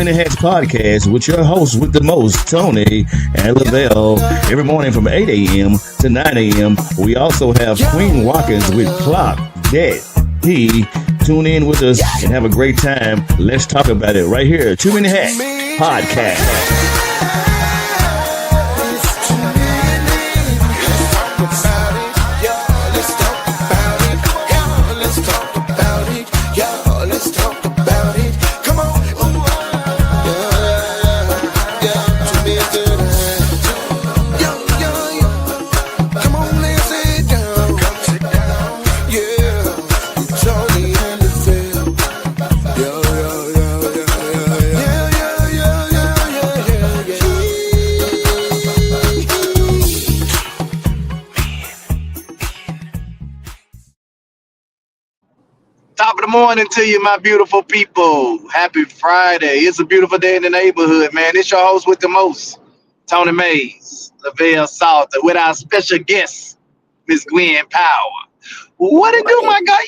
Hijacks podcast with your host with the most, Tony and Lavelle. Every morning from 8 a.m. to 9 a.m. We also have Queen Watkins with Clock That He. Tune in with us and have a great time. Let's talk about it right here. Too Many Hacks podcast. Top of the morning to you, my beautiful people. Happy Friday. It's a beautiful day in the neighborhood, man. It's your host with the most, Tony Mays, Lavelle Salter, with our special guest, Miss Gwen Power. What it do, my guy?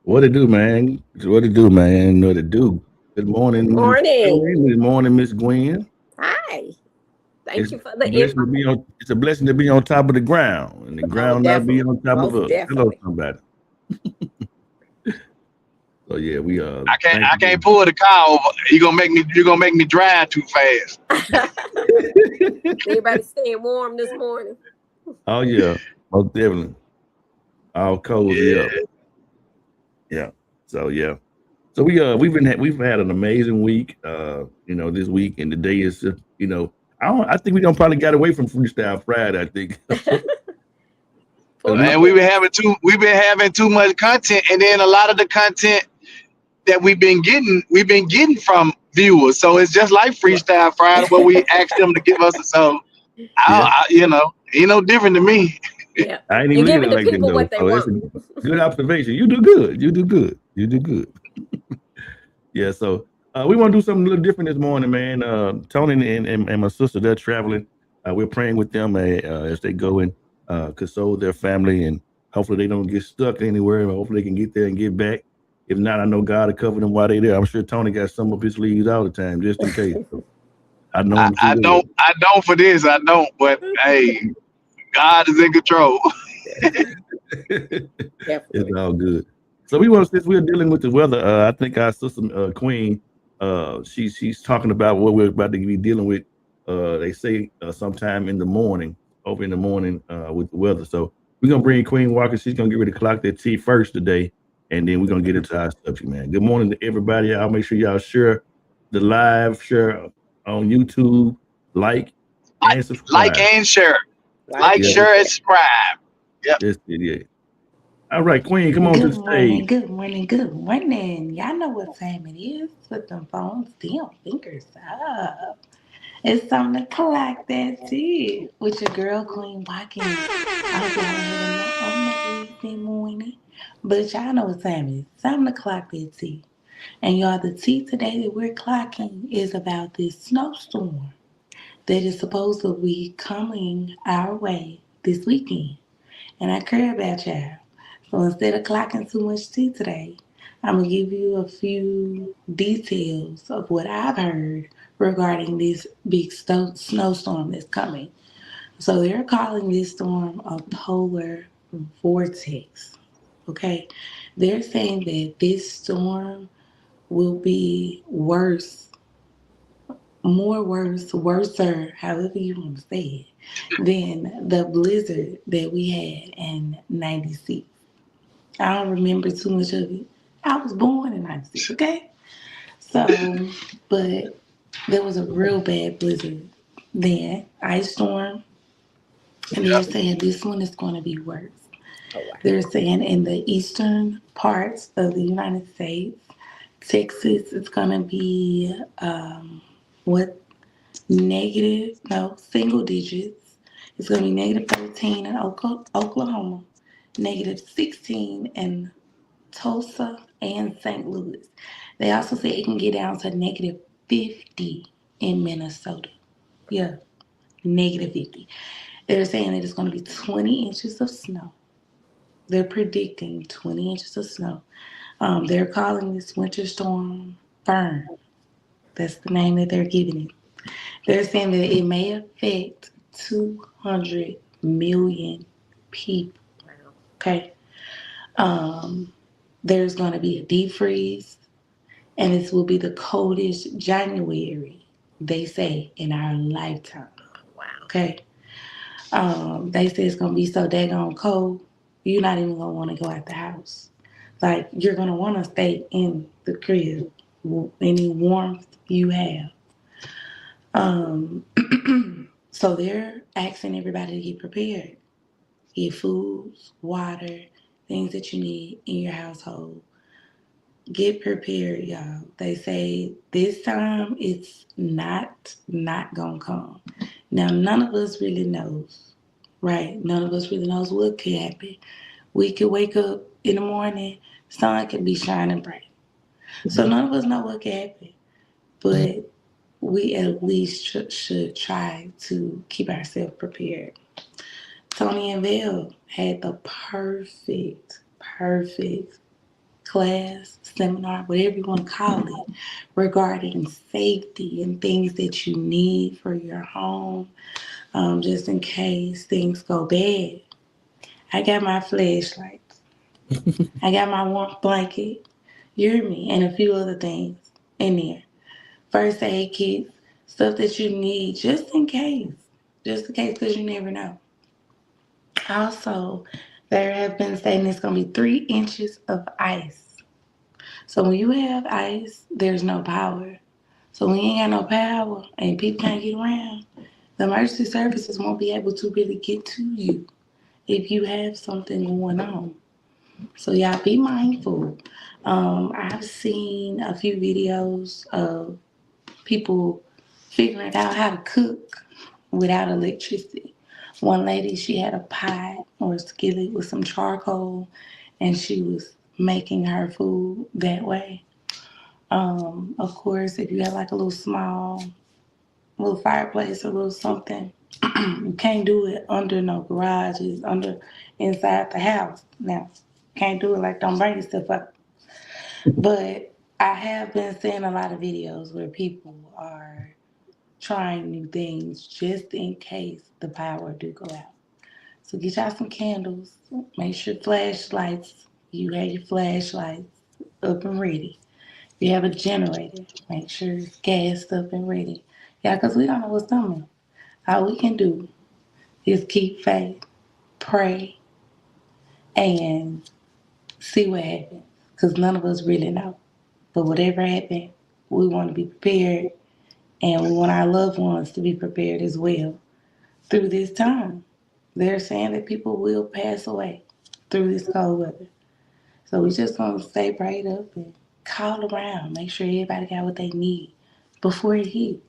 What it do, man? What it do, man? What it do? Good morning. Morning. Good morning, Miss Gwen. Hi. Thank It's you for a the blessing to invite. be on. It's a blessing to be on top of the ground, and the ground not be Definitely. on top of Most us. Hello, definitely. somebody. So yeah, we I thank you. can't pull the car over. You're gonna make me drive too fast. Everybody staying warm this morning. Oh yeah, most definitely. All cozy Yeah. up. Yeah. So yeah. So we've had an amazing week. This week and today is I think we don't probably got away from Freestyle Friday. I think. For We- And we've been having too much content, and then a lot of the content that we've been getting from viewers. So it's just like Freestyle Friday where we ask them to give us a so yeah, ain't no different to me. yeah. I ain't You're even looking at giving it the like that people though. what they So it's want. a good observation. You do good. You do good. You do good. Yeah. So we want to do something a little different this morning, man. Tony and my sister, they're traveling. We're praying with them as they go and console their family, and hopefully they don't get stuck anywhere. Hopefully they can get there and get back. If not, I know God will cover them while they're there. I'm sure Tony got some up his sleeves all the time, just in case. So I know him too well. I don't for this, I don't, but hey, God is in control. It's Definitely. all good. So since we're dealing with the weather, I think our sister Queen, she's talking about what we're about to be dealing with. They say sometime in the morning, over in the morning with the weather. So we're gonna bring Queen Walker. She's gonna get ready to clock that tea first today, and then we're gonna get into our subject, man. Good morning to everybody. I'll make sure y'all share the live, share on YouTube, like and Like subscribe. and share. Like Like, Yeah, and share, and share. subscribe. Yep. yes, yeah. All right, Queen, come on to Good the stage. morning, good morning, good morning. Y'all know what time it is. Put them phones down, fingers up. It's time to clock that tea with your girl Queen Watkins. I hope y'all are having an amazing morning. But y'all know what time it is. Time to clock that tea. And y'all, the tea today that we're clocking is about this snowstorm that is supposed to be coming our way this weekend. And I care about y'all. So instead of clocking too much tea today, I'm going to give you a few details of what I've heard regarding this big snowstorm that's coming. So they're calling this storm a polar vortex. Okay? They're saying that this storm will be worse, more worse, worser, however you want to say it, than the blizzard that we had in 96. I don't remember too much of it. I was born in 96, okay? So, but there was a real bad blizzard then, ice storm, and they're Yep. saying this one is going to be worse. Oh wow. They're saying in the eastern parts of the United States, Texas, it's going to be what negative, no, single digits. It's going to be negative 13 in Oklahoma, negative 16 in Tulsa, and St. Louis. They also say it can get down to negative 50 in Minnesota. Yeah, negative 50. They're saying that it's going to be 20 inches of snow. They're predicting 20 inches of snow. They're calling this winter storm Fern. That's the name that they're giving it. They're saying that it may affect 200 million people. Wow. Okay. Um, there's going to be a deep freeze, and this will be the coldest January, they say, in our lifetime. Wow. Okay. They say it's going to be so daggone cold, you're not even going to want to go out the house. Like, you're going to want to stay in the crib, any warmth you have. Um, so they're asking everybody to get prepared. Get foods, water, things that you need in your household. Get prepared, y'all. They say this time it's not gonna come. Now none of us really knows, right? None of us really knows what could happen. We could wake up in the morning, sun could be shining bright. So none of us know what could happen. But we at least should try to keep ourselves prepared. Tony and Val had the perfect class, seminar, whatever you want to call it, regarding safety and things that you need for your home, just in case things go bad. I got my flashlights. I got my warm blanket. You hear me? And a few other things in there. First aid kits, stuff that you need just in case. Just in case, because you never know. Also, there have been saying it's going to be 3 inches of ice. So when you have ice, there's no power. So when you ain't got no power and people can't get around, the emergency services won't be able to really get to you if you have something going on. So y'all be mindful. I've seen a few videos of people figuring out how to cook without electricity. One lady, she had a pot or a skillet with some charcoal, and she was making her food that way. Of course, if you have like a little small, little fireplace or little something, you can't do it under no garages, under inside the house. Now, can't do it like don't bring yourself up. But I have been seeing a lot of videos where people are trying new things just in case the power do go out. So get y'all some candles. Make sure flashlights, you have your flashlights up and ready. If you have a generator, make sure it's gassed up and ready. Yeah, because we don't know what's coming. All we can do is keep faith, pray, and see what happens. Because none of us really know. But whatever happens, we want to be prepared, and we want our loved ones to be prepared as well through this time. They're saying that people will pass away through this cold weather. So we just gonna stay prayed up and call around, make sure everybody got what they need before it hits.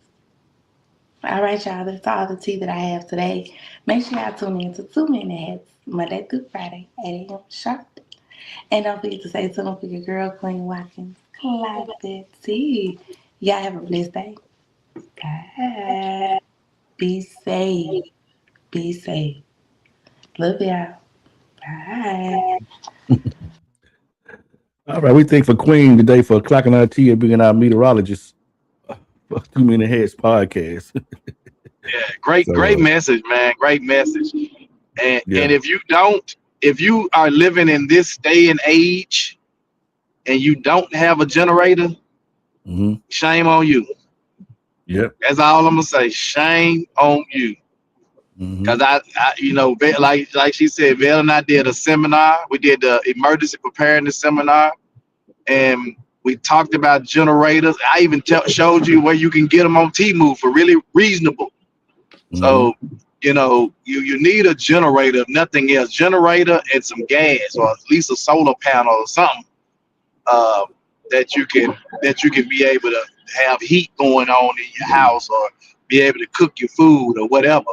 All right, y'all, that's all the tea that I have today. Make sure y'all tune in to 2 Minute Hats, Monday through Friday, 8 a.m. sharp. And don't forget to say something for your girl, Queen Watkins. Like that tea. Y'all have a blessed day. Bye. Be safe. Be safe. Love y'all. Bye. All right, we thank for Queen today for clocking our tea and being our meteorologist for 2 Minute Heads podcast. Yeah, great So message, man. Great message. And yeah. if you are living in this day and age and you don't have a generator, Hmm. shame on you. Yep. That's all I'm gonna say. Shame on you. Hmm. Cause like she said, Val and I did a seminar. We did the emergency preparedness seminar, and we talked about generators. I even showed you where you can get them on Temu for really reasonable. Hmm. So, you need a generator, if nothing else, generator and some gas, or at least a solar panel or something, uh, that you can be able to have heat going on in your house, or be able to cook your food or whatever,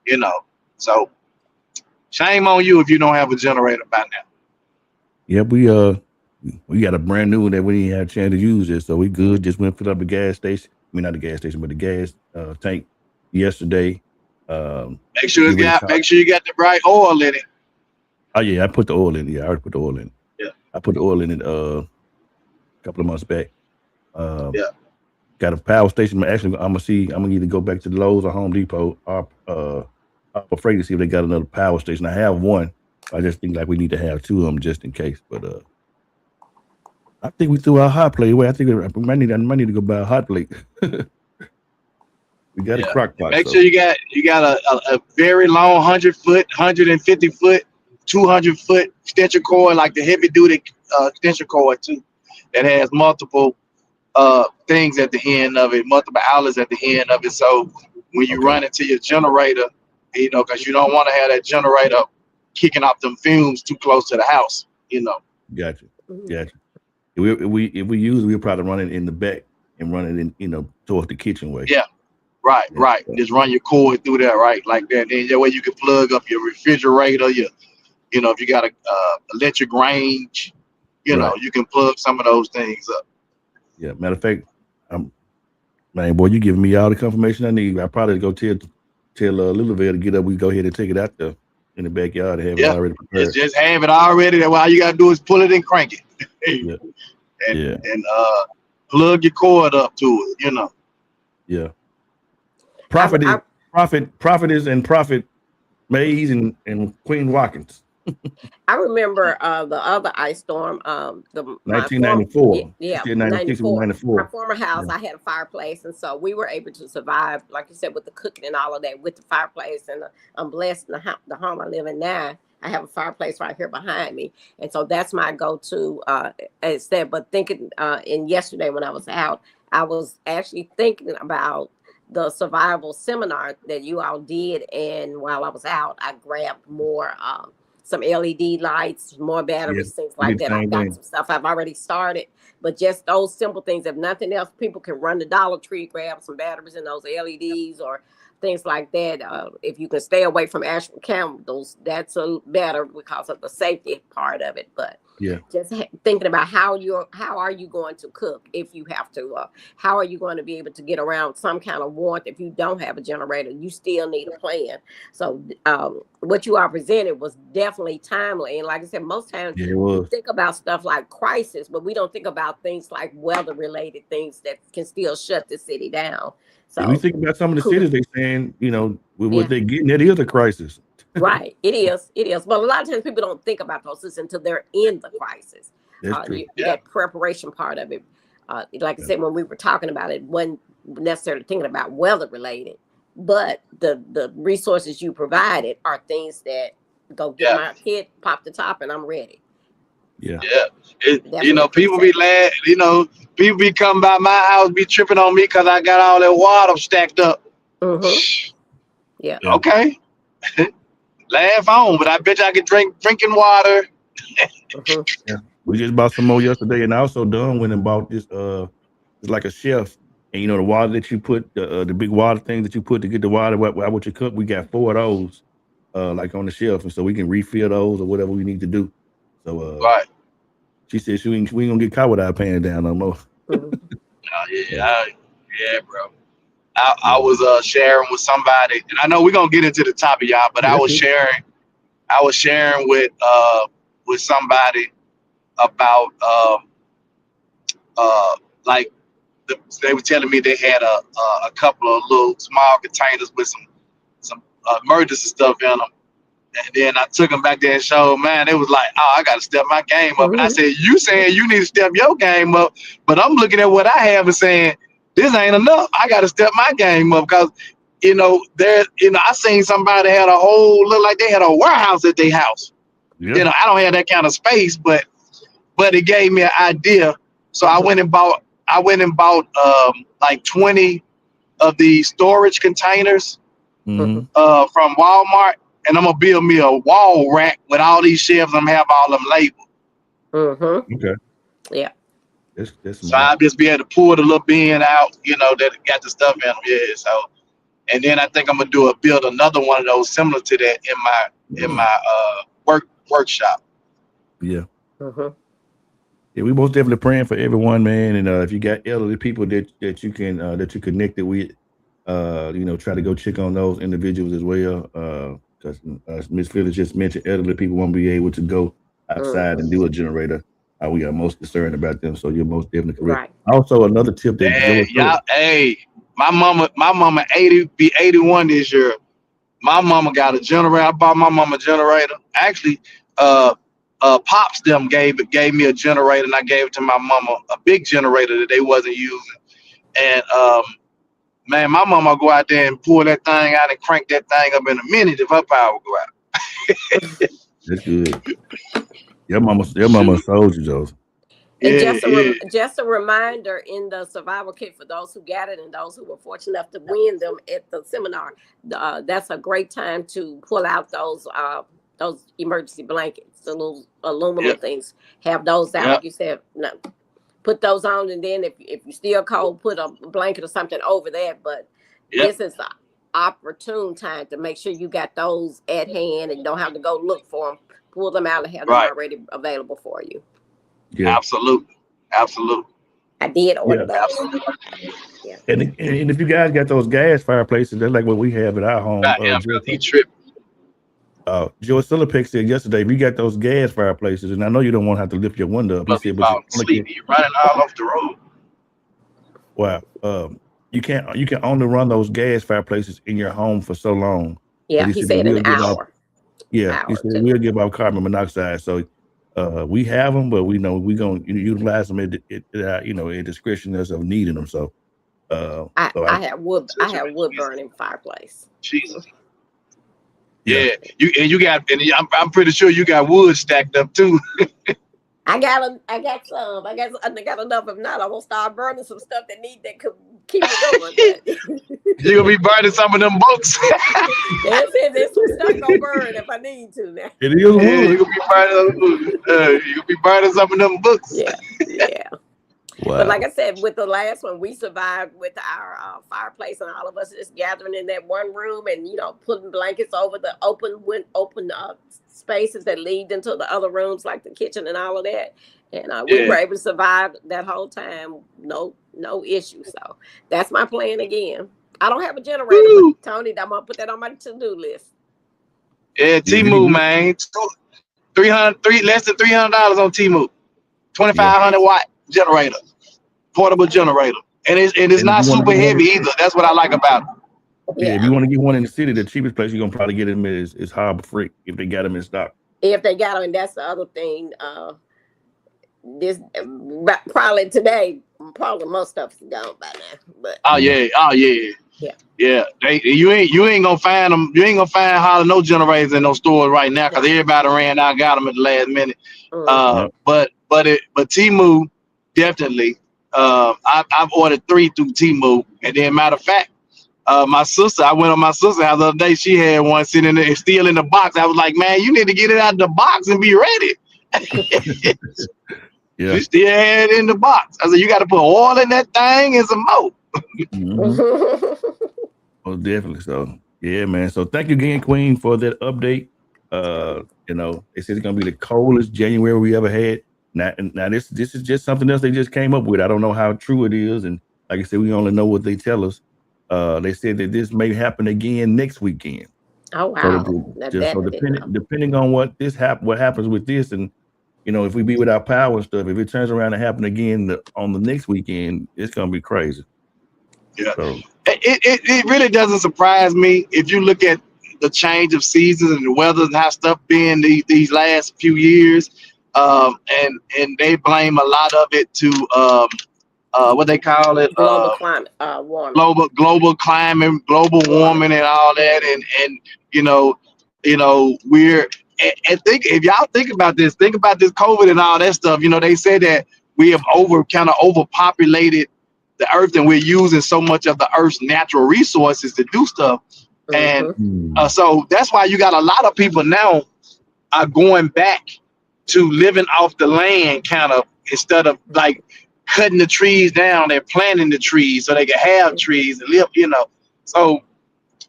you know. So, shame on you if you don't have a generator by now. Yeah, we got a brand new one that we didn't have a chance to use it, so we good. Just went and put up the gas station. I mean, not the gas station, but the gas tank yesterday. Get ready to Make sure you got the right oil in it. Oh yeah, I put the oil in. Yeah, I already put the oil in. Yeah, I put the oil in it a couple of months back. yeah. got a power station. Actually, I'm gonna either go back to the Lowe's or Home Depot. I'm afraid to see if they got another power station. I have one. I just think like we need to have two of them just in case. But I think we threw our hot plate away. I think I might need to go buy a hot plate. We got a crock pot. Make sure you got a very long 100-foot, 150-foot, 200-foot extension cord, like the heavy duty extension cord too, that has multiple things at the end of it, multiple outlets at the end of it. So when you run into your generator, because you don't want to have that generator kicking off them fumes too close to the house. Gotcha. If we use it, we'll probably run it in the back and run it in, towards the kitchen way. Yeah. Right. Just run your cord through there, right, like that. Then that way you can plug up your refrigerator. If you got a electric range, you can plug some of those things up. Yeah. Matter of fact, man, boy, you giving me all the confirmation I need. I probably go tell Littleville to get up. We go ahead and take it out there in the backyard and have it already prepared. Just have it already. That all you gotta do is pull it and crank it. And plug your cord up to it. Yeah. Prophetess and Prophet Mays and Queen Watkins. I remember the other ice storm, the 1994. 94. My former house, I had a fireplace, and so we were able to survive, like you said, with the cooking and all of that, with the fireplace. And I'm blessed in the home I live in now. I have a fireplace right here behind me, and so that's my go-to instead. But thinking in yesterday when I was out, I was actually thinking about the survival seminar that you all did, and while I was out, I grabbed more some LED lights, more batteries, things like that. I got some stuff I've already started, but just those simple things. If nothing else, people can run to Dollar Tree, grab some batteries in those LEDs or things like that. If you can stay away from actual candles, that's better because of the safety part of it. But just thinking about how are you going to cook if you have to? How are you going to be able to get around some kind of warmth if you don't have a generator? You still need a plan. So what you are presented was definitely timely. And like I said, most times we think about stuff like crisis, but we don't think about things like weather-related things that can still shut the city down. So we think about some of the cities they saying, with what they're getting, that is a crisis. Right. It is. But a lot of times people don't think about those things until they're in the crisis. That's true. That preparation part of it. Like I said, when we were talking about it, wasn't necessarily thinking about weather related, but the resources you provided are things that go get my kid, pop the top, and I'm ready. Yeah. People be glad, people be coming by my house, be tripping on me because I got all that water stacked up. Mm-hmm. Yeah. Okay. Laugh on, but I bet you I could drinking water. Yeah. We just bought some more yesterday, and also Don went and bought this. It's like a shelf, and the water that you put, the big water thing that you put to get the water what you cook. We got 4 of those, like on the shelf, and so we can refill those or whatever we need to do. So, she said we ain't gonna get caught with our pants down no more. Yeah, bro. I was sharing with somebody, and I know we're gonna get into the topic, y'all, but I was sharing with somebody about like they were telling me they had a couple of little small containers with some emergency stuff in them. And then I took them back there and showed, man, it was like, oh, I got to step my game up. And I said, you saying you need to step your game up, but I'm looking at what I have and saying, this ain't enough. I got to step my game up because, I seen somebody had look like they had a warehouse at their house. Yeah. I don't have that kind of space, but it gave me an idea. So I went and bought like 20 of these storage containers from Walmart. And I'm gonna build me a wall rack with all these shelves. I'm gonna have all them labeled. Mm-hmm. Okay. Yeah. So I'll just be able to pull the little bin out, that got the stuff in them. Yeah. So, and then I think I'm gonna build another one of those similar to that in my workshop. Yeah. Mm-hmm. Yeah, we most definitely praying for everyone, man. And if you got elderly people that you can that you connected with, try to go check on those individuals as well. Because Ms. Phillips just mentioned elderly people won't be able to go outside and do a generator. we are most concerned about them. So you're most definitely correct. Right. Also, another tip that Hey, my mama 81 this year. My mama got a generator. I bought my mama a generator. Actually, pops them gave me a generator, and I gave it to my mama, a big generator that they wasn't using. And man, my mama go out there and pull that thing out and crank that thing up in a minute if her power go out. That's good. Your mama sold you, Joseph. And Yeah, just a reminder, in the survival kit for those who got it and those who were fortunate enough to win them at the seminar, that's a great time to pull out those emergency blankets, the little aluminum things. Have those out, like you said. No, put those on, and then if you're still cold, put a blanket or something over that. But this is an opportune time to make sure you got those at hand and don't have to go look for them. Pull them out and have them already available for you. Yeah, absolutely. I did order those. Yeah. And if you guys got those gas fireplaces, that's like what we have at our home. George Sillipeck said yesterday, if you got those gas fireplaces, and I know you don't want to have to lift your window up. He said, but you're running all off the road. Wow. You can only run those gas fireplaces in your home for so long. Yeah, he said an hour. He said we'll give out carbon monoxide. So we have them, but we know we're going to utilize them at discretion of needing them. So I have wood burning fireplace. Jesus. Yeah, I'm pretty sure you got wood stacked up too. I got some. I got enough. If not, I'm gonna start burning some stuff that could keep it going. You're gonna be burning some of them books. That's it. There's some stuff gonna burn if I need to now. It is wood. You're gonna be burning some of them books. Yeah. Wow. But like I said, with the last one, we survived with our fireplace, and all of us just gathering in that one room, and putting blankets over the open spaces that lead into the other rooms, like the kitchen and all of that. And we were able to survive that whole time, no issue. So that's my plan again. I don't have a generator, but Tony, I'm gonna put that on my to-do list. Yeah, Temu, man, less than $300 on Temu, 2,500 watt generator, portable generator, and it's not super heavy either. That's what I like about it. Yeah, if you want to get one in the city, the cheapest place you're gonna probably get them is Harbor Freight if they got them in stock. If they got them, and that's the other thing. This probably today, most stuff is gone by now. But yeah. You ain't gonna find them. You ain't gonna find hardly no generators in those stores right now because everybody ran out, got them at the last minute. But Temu definitely. I've ordered 3 through Temu, and then matter of fact. My sister, I went on my sister's house the other day. She had one sitting there, still in the box. I was like, man, you need to get it out of the box and be ready. Yeah. She still had it in the box. I said, you got to put oil in that thing and some more. Oh, definitely. So, yeah, man. So thank you again, Queen, for that update. They said it's going to be the coldest January we ever had. Now this is just something else they just came up with. I don't know how true it is. And like I said, we only know what they tell us. They said that this may happen again next weekend. Oh wow! So depending on what happens with this, and if we be without power and stuff, if it turns around and happen again on the next weekend, it's gonna be crazy. Yeah, so. It really doesn't surprise me if you look at the change of seasons and the weather and how stuff been these last few years, and they blame a lot of it to. What they call it, global climate warming, global climate, global warming, and all that, and we're and think if y'all think about this COVID and all that stuff. They say that we have overpopulated the earth, and we're using so much of the earth's natural resources to do stuff, and so that's why you got a lot of people now are going back to living off the land, kind of, instead of like cutting the trees down. They're planting the trees so they can have trees and live, So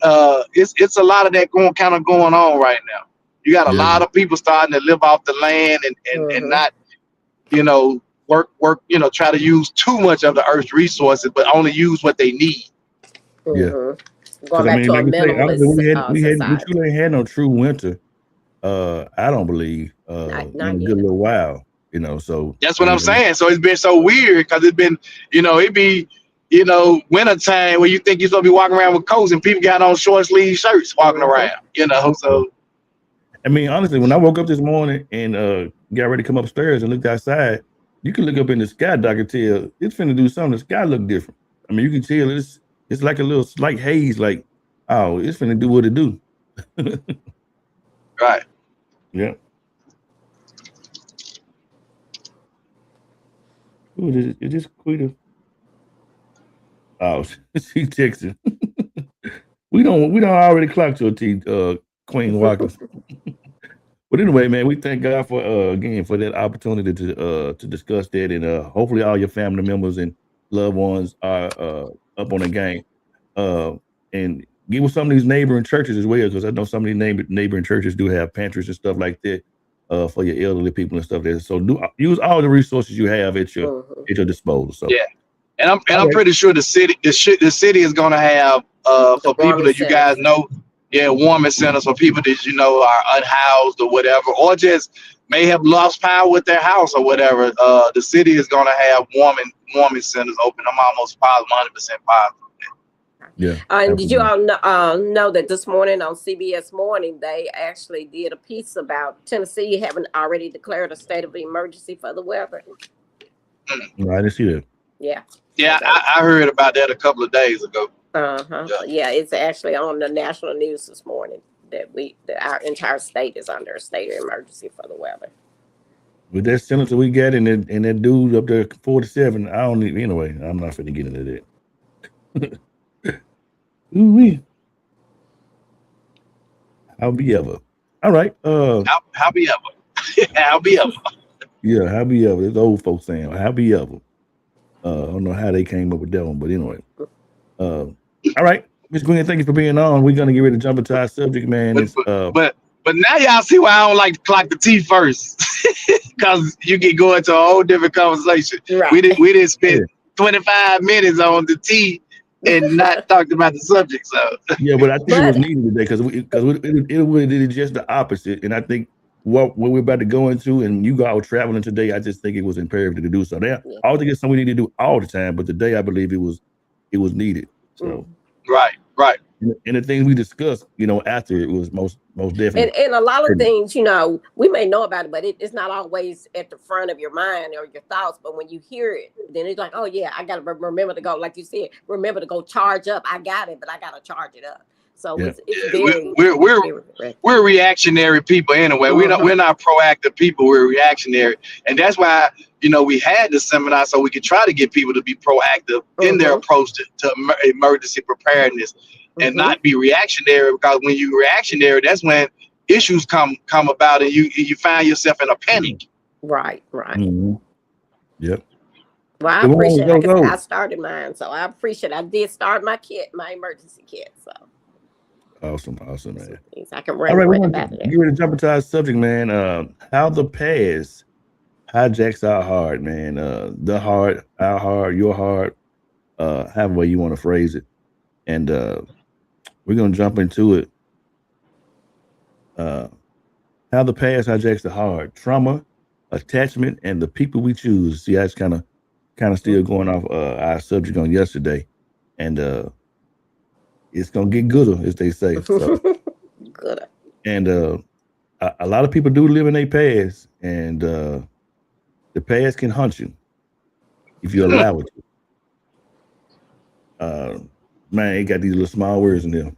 it's a lot of that going on right now. You got a lot of people starting to live off the land and not, work, try to use too much of the earth's resources, but only use what they need. Yeah. Going back to a minimalist we truly ain't had no true winter. I don't believe in a good little while. You know, so that's what I'm saying. So it's been so weird because it's been, it be, winter time where you think you're supposed to be walking around with coats and people got on short sleeve shirts walking around, so. I mean, honestly, when I woke up this morning and got ready to come upstairs and looked outside, you can look up in the sky, Doc, and tell it's finna do something. The sky look different. I mean, you can tell it's like a little slight haze, like, oh, it's finna do what it do. Right. Yeah. Ooh, is this Quita? Oh, she texted. we don't already clock your T, Queen Watkins. But anyway, man, we thank God for again for that opportunity to discuss that, and hopefully all your family members and loved ones are up on the game. And get with some of these neighboring churches as well, because I know some of these neighboring churches do have pantries and stuff like that for your elderly people and stuff there. So use all the resources you have at your disposal. So yeah, and I'm pretty sure the city is gonna have for people that you guys know, warming centers for people that are unhoused or whatever, or just may have lost power with their house or whatever. The city is gonna have warming centers open. I'm almost positive, 100% positive. Yeah. Did you all know that this morning on CBS Morning they actually did a piece about Tennessee having already declared a state of emergency for the weather? No, I didn't see that. Yeah. Yeah, I heard about that a couple of days ago. Yeah, it's actually on the national news this morning that our entire state is under a state of emergency for the weather. With that senator we got and that dude up there 47, I don't need anyway. I'm not finna get into that. Ooh-wee. How be ever. All right. How be ever. How be ever. Yeah, how be ever. It's old folks saying how be ever. I don't know how they came up with that one, but anyway. All right, Ms. Gwen, thank you for being on. We're gonna get ready to jump into our subject, man. But now y'all see why I don't like to clock the T first, because you get going to a whole different conversation. Right. We didn't spend 25 minutes on the T and not talked about the subject. So yeah, but I think it was needed today because it did just the opposite, and I think what we're about to go into, and you guys traveling today, I just think it was imperative to do so. I don't think it's something we need to do all the time, but today I believe it was needed. So right. And the things we discussed, after it was most definitely. And a lot of things, we may know about it, but it's not always at the front of your mind or your thoughts. But when you hear it, then it's like, oh yeah, I gotta remember to go, like you said, remember to go charge up. I got it, but I gotta charge it up. So it's very we're reactionary people anyway. We're not proactive people. We're reactionary, and that's why we had the seminar so we could try to get people to be proactive in their approach to emergency preparedness and not be reactionary. Because when you're reactionary, that's when issues come about, and you find yourself in a panic. Right. Mm-hmm. Yep. Well, I appreciate it. Like I started mine, so I appreciate it. I did start my emergency kit. So. Awesome, man. I can run. All right, we're going to get ready to jump into our subject, man. How the past hijacks our heart, man. The heart, our heart, your heart, however way you want to phrase it. And we're going to jump into it. How the past hijacks the heart, trauma, attachment, and the people we choose. See, that's kind of still going off our subject on yesterday. And it's gonna get gooder, as they say. So. Gooder. And a lot of people do live in their past, and the past can hunt you if you allow it to. Man, it got these little small words in there.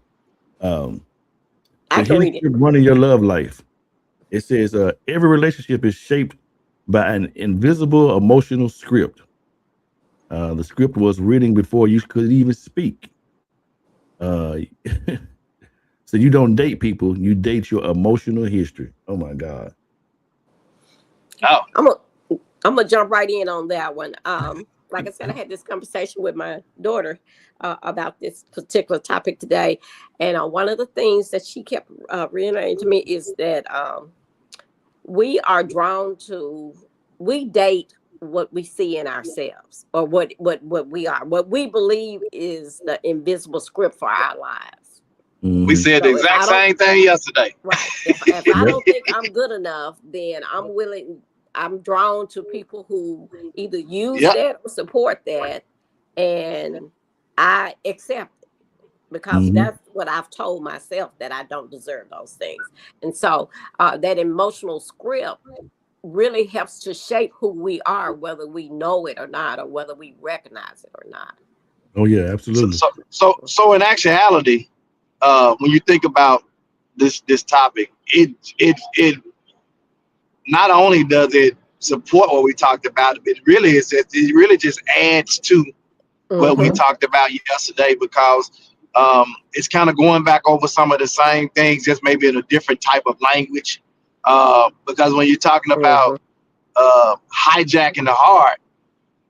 I can read it. Running your love life. It says every relationship is shaped by an invisible emotional script. The script was written before you could even speak. So you don't date people, you date your emotional history. Oh my God. Oh. I'm gonna jump right in on that one. Like I said, I had this conversation with my daughter about this particular topic today, and one of the things that she kept reiterating to me is that we are drawn to, we date what we see in ourselves, or what we believe is the invisible script for our lives. We said the exact same thing yesterday. Right. If I don't think I'm good enough, then I'm willing I'm drawn to people who either use Yep. that or support that, and I accept it because Mhm. that's what I've told myself, that I don't deserve those things. And so that emotional script really helps to shape who we are, whether we know it or not, or whether we recognize it or not. Oh yeah, So absolutely. in actuality, when you think about this topic, it not only does it support what we talked about, it really just adds to what we Mm-hmm. talked about yesterday, because it's kind of going back over some of the same things, just maybe in a different type of language. Because when you're talking about Mm-hmm. hijacking the heart,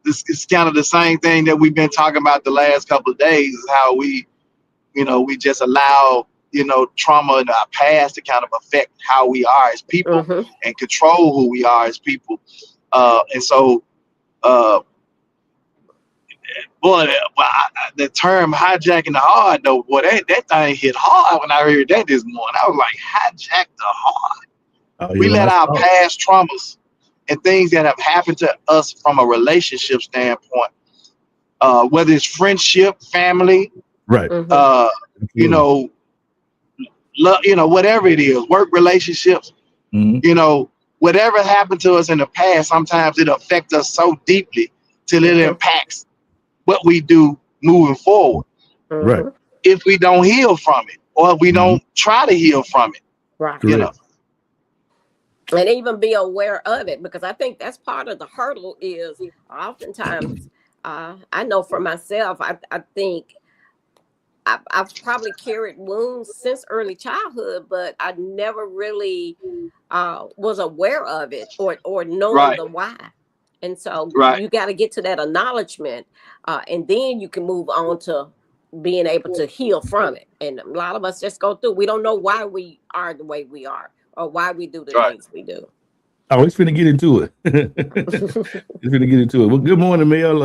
this is kind of the same thing that we've been talking about the last couple of days, is how we just allow, trauma in our past to kind of affect how we are as people Mm-hmm. and control who we are as people. And so, uh, boy, the term hijacking the heart, though, boy, that thing hit hard when I heard that this morning. I was like, hijack the heart. Oh yeah, We when let I our saw it. past traumas and things that have happened to us from a relationship standpoint, whether it's friendship, family, Right. Mm-hmm. uh, you Absolutely. know, whatever it is, work relationships, Mhm. whatever happened to us in the past, sometimes it affects us so deeply till it Mm-hmm. impacts what we do moving forward. Right. Mm-hmm. If we don't heal from it, or if we Mhm. don't try to heal from it, Right. you know. Correct. And even be aware of it, because I think that's part of the hurdle. Is oftentimes, I know for myself, I think I've probably carried wounds since early childhood, but I never really was aware of it, or knowing Right, the why. And so right, you got to get to that acknowledgement, and then you can move on to being able to heal from it. And a lot of us just go through. We don't know why we are the way we are, or why we do the right. things we do. Oh, he's finna get into it. He's finna get into it. Well, good morning, Mel.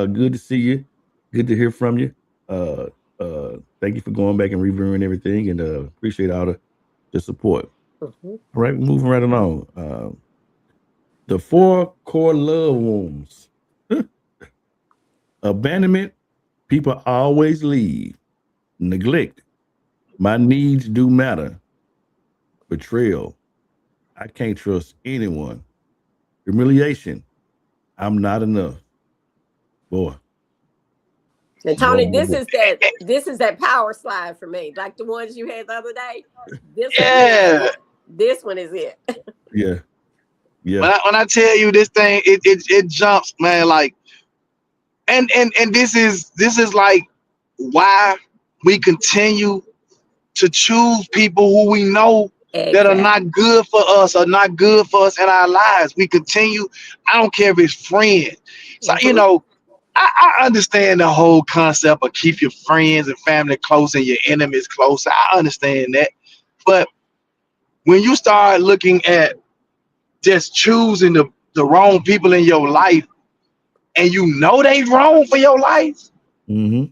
Good to see you. Good to hear from you. Uh, Thank you for going back and reviewing everything, and appreciate all the support. Mhm. All right, moving right along. The four core love wounds: abandonment. People always leave. Neglect. My needs do matter. Betrayal. I can't trust anyone. Humiliation. I'm not enough. Boy, And boy, Tony, boy, boy. this is that power slide for me, like the ones you had the other day. This one is Yeah. it. This one is it. Yeah, yeah. When I tell you this thing, it jumps, man. Like, and this is like why we continue to choose people who we know that are Exactly. not good for us, or not good for us in our lives. We continue. I don't care if it's friends. So Mm-hmm. I understand the whole concept of keep your friends and family close and your enemies close. I understand that, but when you start looking at just choosing the wrong people in your life, and you know they wrong for your life, Mm-hmm.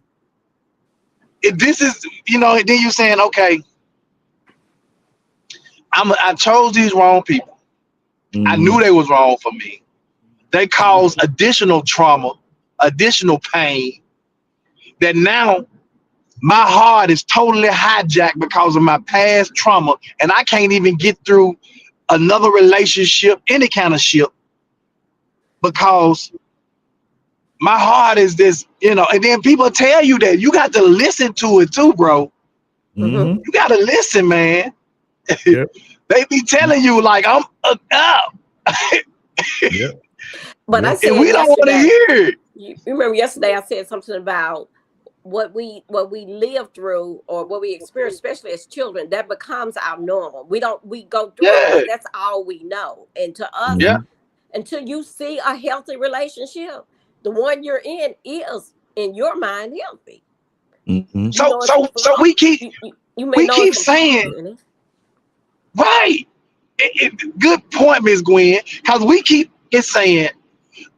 this is, and then you saying, okay, I chose these wrong people. I Mm-hmm. knew they was wrong for me. They cause additional trauma, additional pain, that now my heart is totally hijacked because of my past trauma, and I can't even get through another relationship, any kind of ship, because my heart is this, and then people tell you that you got to listen to it too, bro. Mm-hmm. Mm-hmm. You got to listen, man. Yep. They be telling you like I'm up, Yep. But I Yep. and said we don't want to yesterday, hear it. you remember yesterday I said something about what we live through, or what we experience, especially as children, that becomes our normal. We go through it Yeah, because that's all we know. And to us, yeah. Mm-hmm. until you see a healthy relationship, the one you're in is in your mind healthy. Mm-hmm. You So know it's a so so flaw. You may we know it's keep some flaws saying, in it. right. Good point, Miss Gwen, because we keep saying,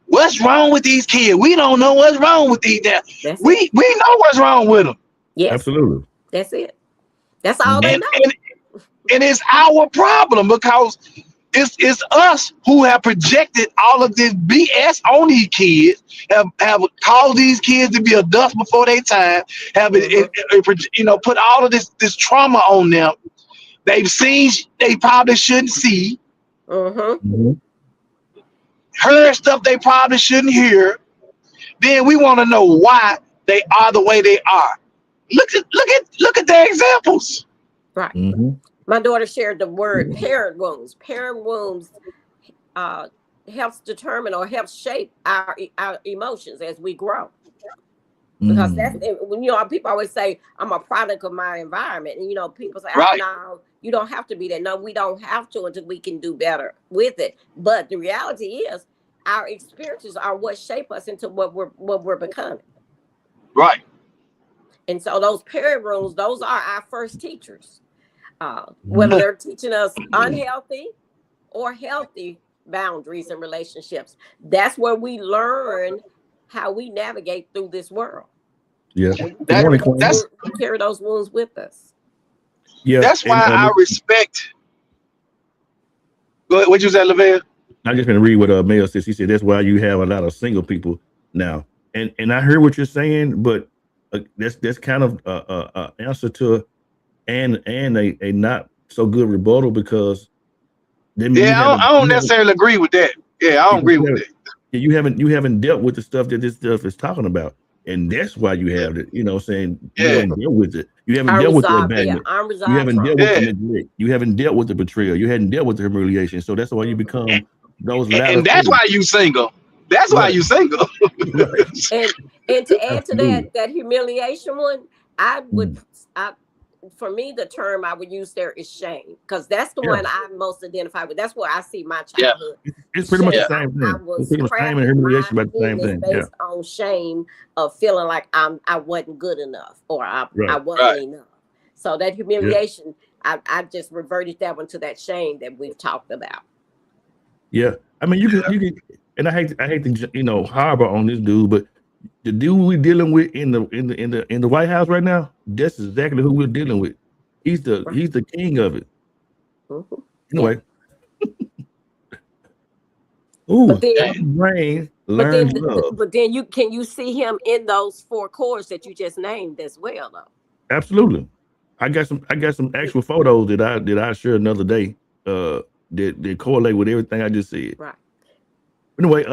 what's wrong with these kids? We don't know what's wrong with these. That's it. We know what's wrong with them, Yes, Absolutely. that's it. That's all they Mm-hmm. and know. and and it's our problem, because It's us who have projected all of this BS on these kids, have caused these kids to be adults before their time, have put all of this trauma on them. They've seen they probably shouldn't see, heard stuff they probably shouldn't hear. Then we want to know why they are the way they are. Look at their examples. Right. My daughter shared the word parent wounds. Parent wounds helps determine or helps shape our emotions as we grow. Because that's when people always say I'm a product of my environment, and people say, right. No, you don't have to be that. No, we don't have to until we can do better with it. But the reality is, our experiences are what shape us into what we're becoming. Right. And so those parent wounds, those are our first teachers. Whether they're teaching us unhealthy or healthy boundaries and relationships, that's where we learn how we navigate through this world. Yeah, we carry those wounds with us. Yeah, that's why I respect. Go ahead, what you said, Lavelle? I'm just gonna read what Mel says. He said that's why you have a lot of single people now, and I heard what you're saying, but that's kind of answer to and a not so good rebuttal, because I don't necessarily agree with that. Yeah, I don't agree with that. You haven't dealt with the stuff that this stuff is talking about, and that's why you have it. You don't deal with it. You haven't dealt with the abandonment. You haven't dealt with the neglect. You haven't dealt with the betrayal. You hadn't dealt with the humiliation. So that's why you become those. And that's why you single. That's why you single. And to add to that humiliation one, for me, the term I would use there is shame, because that's the one I most identify with. That's where I see my childhood. It's pretty much the same thing. It's pretty much shame and humiliation about the same thing. Based on shame of feeling like I wasn't good enough, or I wasn't enough. So that humiliation, I just reverted that one to that shame that we've talked about. Yeah, I mean you can, and I hate to harbor on this dude, but the dude we're dealing with in the White House right now, that's exactly who we're dealing with. He's the king of it. Anyway. But then can you see him in those 4 chords that you just named as well, though? Absolutely. I got some actual photos that I shared another day that correlate with everything I just said. Right. Anyway,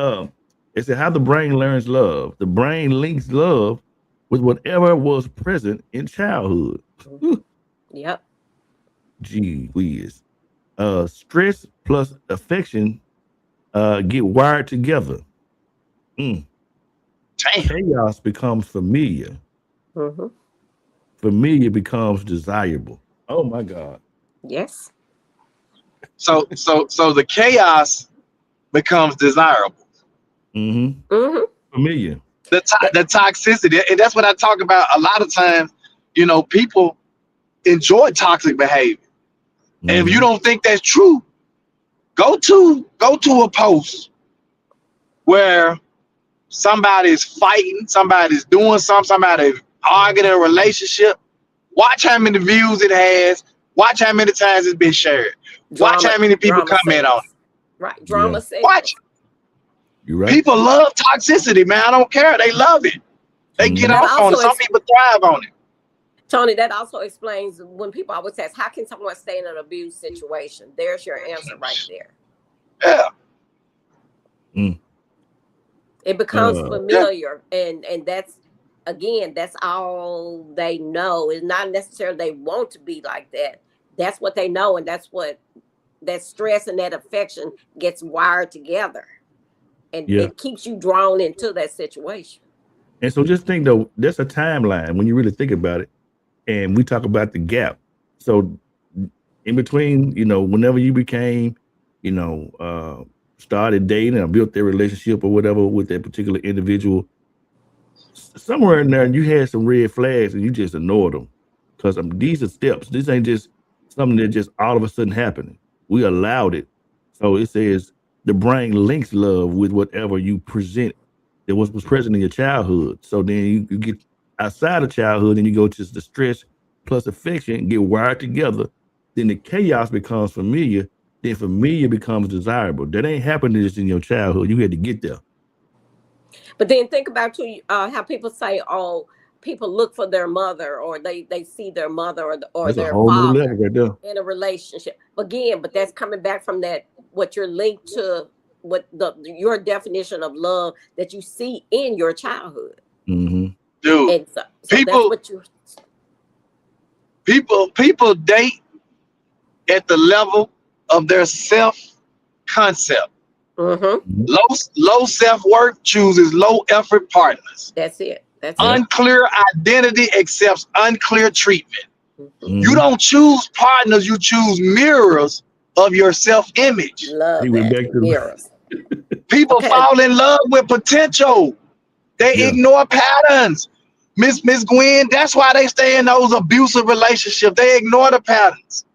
it said how the brain learns love. The brain links love with whatever was present in childhood. Yep. Gee whiz. Stress plus affection get wired together. Chaos becomes familiar. Familiar becomes desirable. Oh my God. Yes. So the chaos becomes desirable. Familiar. The toxicity, and that's what I talk about a lot of times. People enjoy toxic behavior, and if you don't think that's true, go to a post where somebody's fighting, somebody's doing something, somebody arguing in a relationship. Watch how many views it has. Watch how many times it's been shared. Watch how many people comment on it. Right, drama. Watch. You're right. People love toxicity, man. I don't care. They love it. They get off on it. Some people thrive on it. Tony, that also explains when people always ask, how can someone stay in an abuse situation? There's your answer right there. Yeah. It becomes familiar, and that's, again, that's all they know. It's not necessarily they want to be like that. That's what they know, and that's what that stress and that affection gets wired together. And it keeps you drawn into that situation. And so just think, though, there's a timeline when you really think about it. And we talk about the gap. So in between, whenever you became, started dating or built their relationship or whatever with that particular individual, somewhere in there, you had some red flags and you just ignored them. Because these are steps. This ain't just something that just all of a sudden happened. We allowed it. So it says, the brain links love with whatever you present that was present in your childhood. So then you get outside of childhood and you go to the stress plus affection, get wired together. Then the chaos becomes familiar. then familiar becomes desirable. That ain't happened just in your childhood. You had to get there. But then think about too, how people say, "Oh, people look for their mother, or they see their mother or That's a their whole new father level right there. in a relationship." Again, but that's coming back from that what you're linked to, what your definition of love that you see in your childhood. Mm-hmm. Dude, And so that's people what you. people date at the level of their self concept. Mm-hmm. Low self-worth chooses low effort partners. That's it. That's Yeah. it. Unclear identity accepts unclear treatment. Mm-hmm. You don't choose partners, you choose mirrors of your self-image. Love He went that. back to Mirrors. People Okay. fall in love with potential. They Yeah. ignore patterns. Miss Gwen, that's why they stay in those abusive relationships. They ignore the patterns.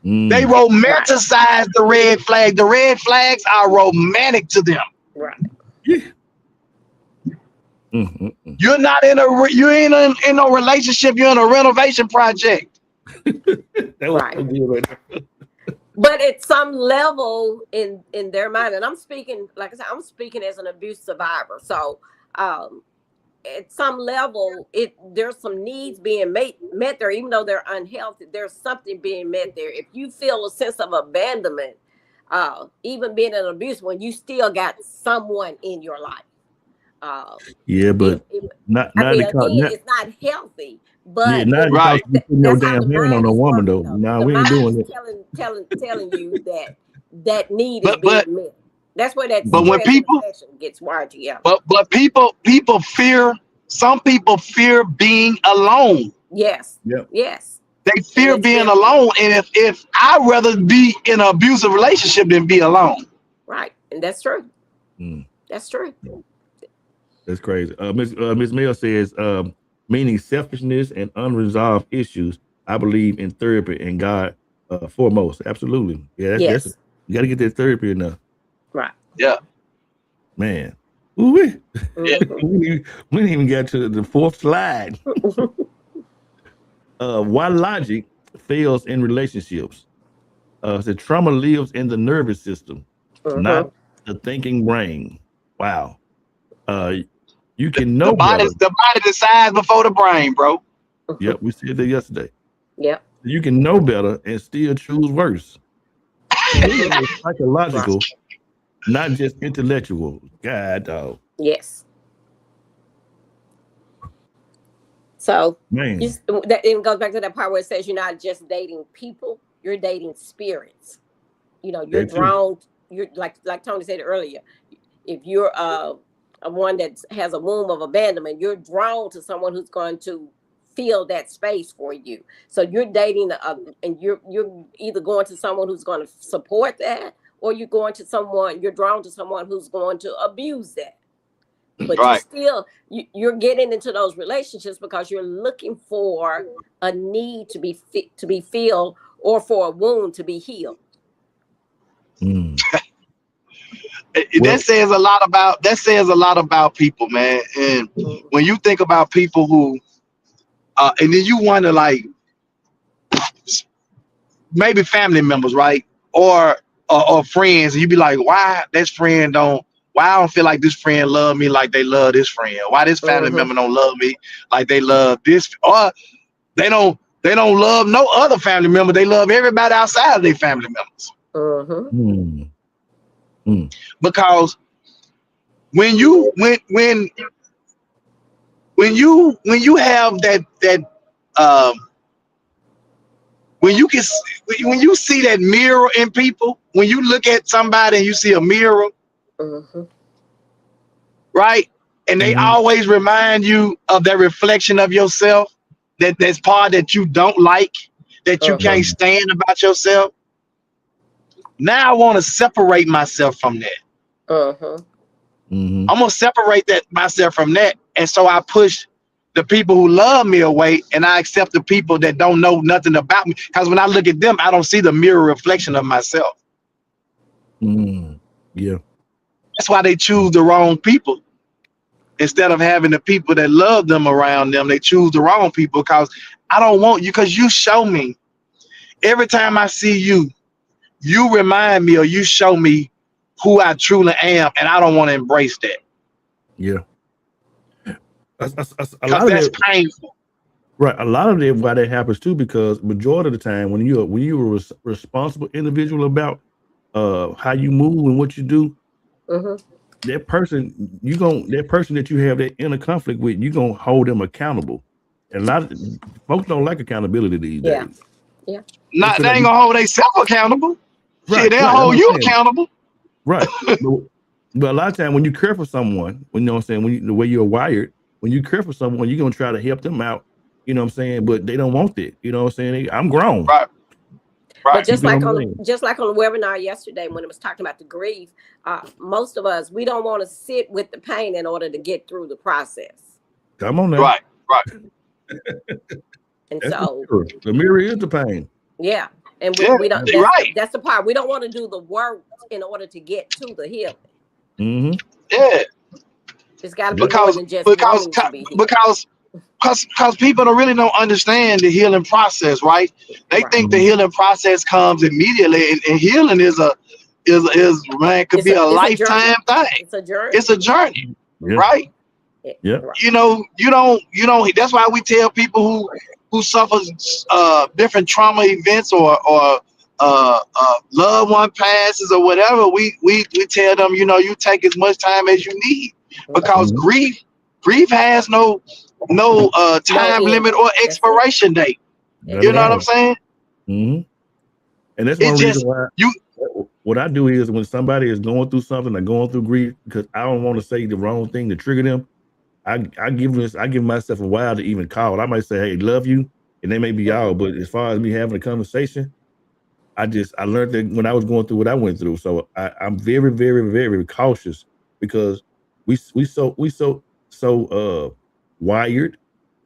They Mm. romanticize the red flag. The red flags are romantic to them. Right. Yeah. Mm-hmm. You're not in you ain't in no relationship. You're in a renovation project. That was Right. so good right there. But at some level in their mind, and I'm speaking, like I said, I'm speaking as an abuse survivor. So at some level, there's some needs being met there, even though they're unhealthy. There's something being met there. If you feel a sense of abandonment, even being an abuse, when you still got someone in your life. Yeah, but not again, because it's not healthy. But yeah, not Right. because you put no that's how damn the hand on mind a is woman working, though. though. Nah, The we ain't mind doing is it. telling you that need is But- but- being met. That's where that but when stress and people- affection gets wired together. But people fear. Some people fear being alone. Yes. Yep. Yes. They fear it's being fear. alone. And if I'd rather be in an abusive relationship than be alone. Right. And that's true. Mm. That's true. That's crazy. Miss Mill says, meaning selfishness and unresolved issues. I believe in therapy and God foremost. Absolutely. Yeah, that's you got to get that therapy enough. Right. Yeah. Man. Ooh-wee. Mhm. we didn't even get to the fourth slide. Why logic fails in relationships. The trauma lives in the nervous system, not the thinking brain. Wow. You can know The body decides before the brain, bro. Yep, we said that yesterday. Yep. You can know better and still choose worse. It's psychological, not just intellectual. God, dog. Yes. So Man. that even goes back to that part where it says you're not just dating people, you're dating spirits. You know, you're drawn. You're like Tony said earlier. If you're a one that has a womb of abandonment, you're drawn to someone who's going to fill that space for you. So you're dating, and you're either going to someone who's going to support that, or you're drawn to someone who's going to abuse that. But you're getting into those relationships because you're looking for a need to be filled, or for a wound to be healed. Mm. That says a lot about people, man. And when you think about people who, and then you wonder, like, maybe family members, right, or friends, and you be like, why I don't feel like this friend love me like they love this friend? Why this family member don't love me like they love this? Or they don't love no other family member. They love everybody outside of their family members. Because when you have that when you see that mirror in people, when you look at somebody and you see a mirror, right, and they always remind you of that reflection of yourself, that's part that you don't like, that you can't stand about yourself. Now I want to separate myself from that. I'm gonna separate myself from that, and so I push the people who love me away, and I accept the people that don't know nothing about me. Because when I look at them, I don't see the mirror reflection of myself. Yeah, that's why they choose the wrong people. Instead of having the people that love them around them, they choose the wrong people. Because I don't want you, because you show me every time I see you, you remind me or you show me who I truly am, and I don't want to embrace that. Yeah. A Because lot of that's that, painful. right? A lot of that why that happens too, because majority of the time when you're a responsible individual about how you move and what you do, that person that you have that inner conflict with, you gonna hold them accountable. And a lot of folks don't like accountability these days. Yeah. Not feel they like ain't gonna hold themselves accountable. Shit, they'll that's hold what I'm you saying. accountable. Right. But a lot of time when you care for someone, you know what I'm saying, the way you're wired, when you care for someone, you're gonna try to help them out, you know what I'm saying, but they don't want it. You know what I'm saying? I'm grown. Right. But just like on the webinar yesterday when it was talking about the grief, most of us, we don't want to sit with the pain in order to get through the process. Come on now. Right. And that's so the mirror is the pain. Yeah. And we don't that's the part. We don't want to do the work in order to get to the healing. Mm-hmm. Yeah. It's gotta be more than just wanting to be healed. Because people really don't understand the healing process, right? They think the healing process comes immediately, and healing is a lifetime thing. It's a journey. It's a journey, right? Yeah. You don't. That's why we tell people who suffer different trauma events or loved one passes or whatever. We tell them, you take as much time as you need, because grief has no time limit or expiration date. You know what I'm saying? Mm-hmm. And that's one reason why what I do is when somebody is going through something or going through grief, because I don't want to say the wrong thing to trigger them, I give myself a while to even call. I might say, hey, love you, and they may be out, but as far as me having a conversation, I learned that when I was going through what I went through. So I'm very, very, very cautious, because we so wired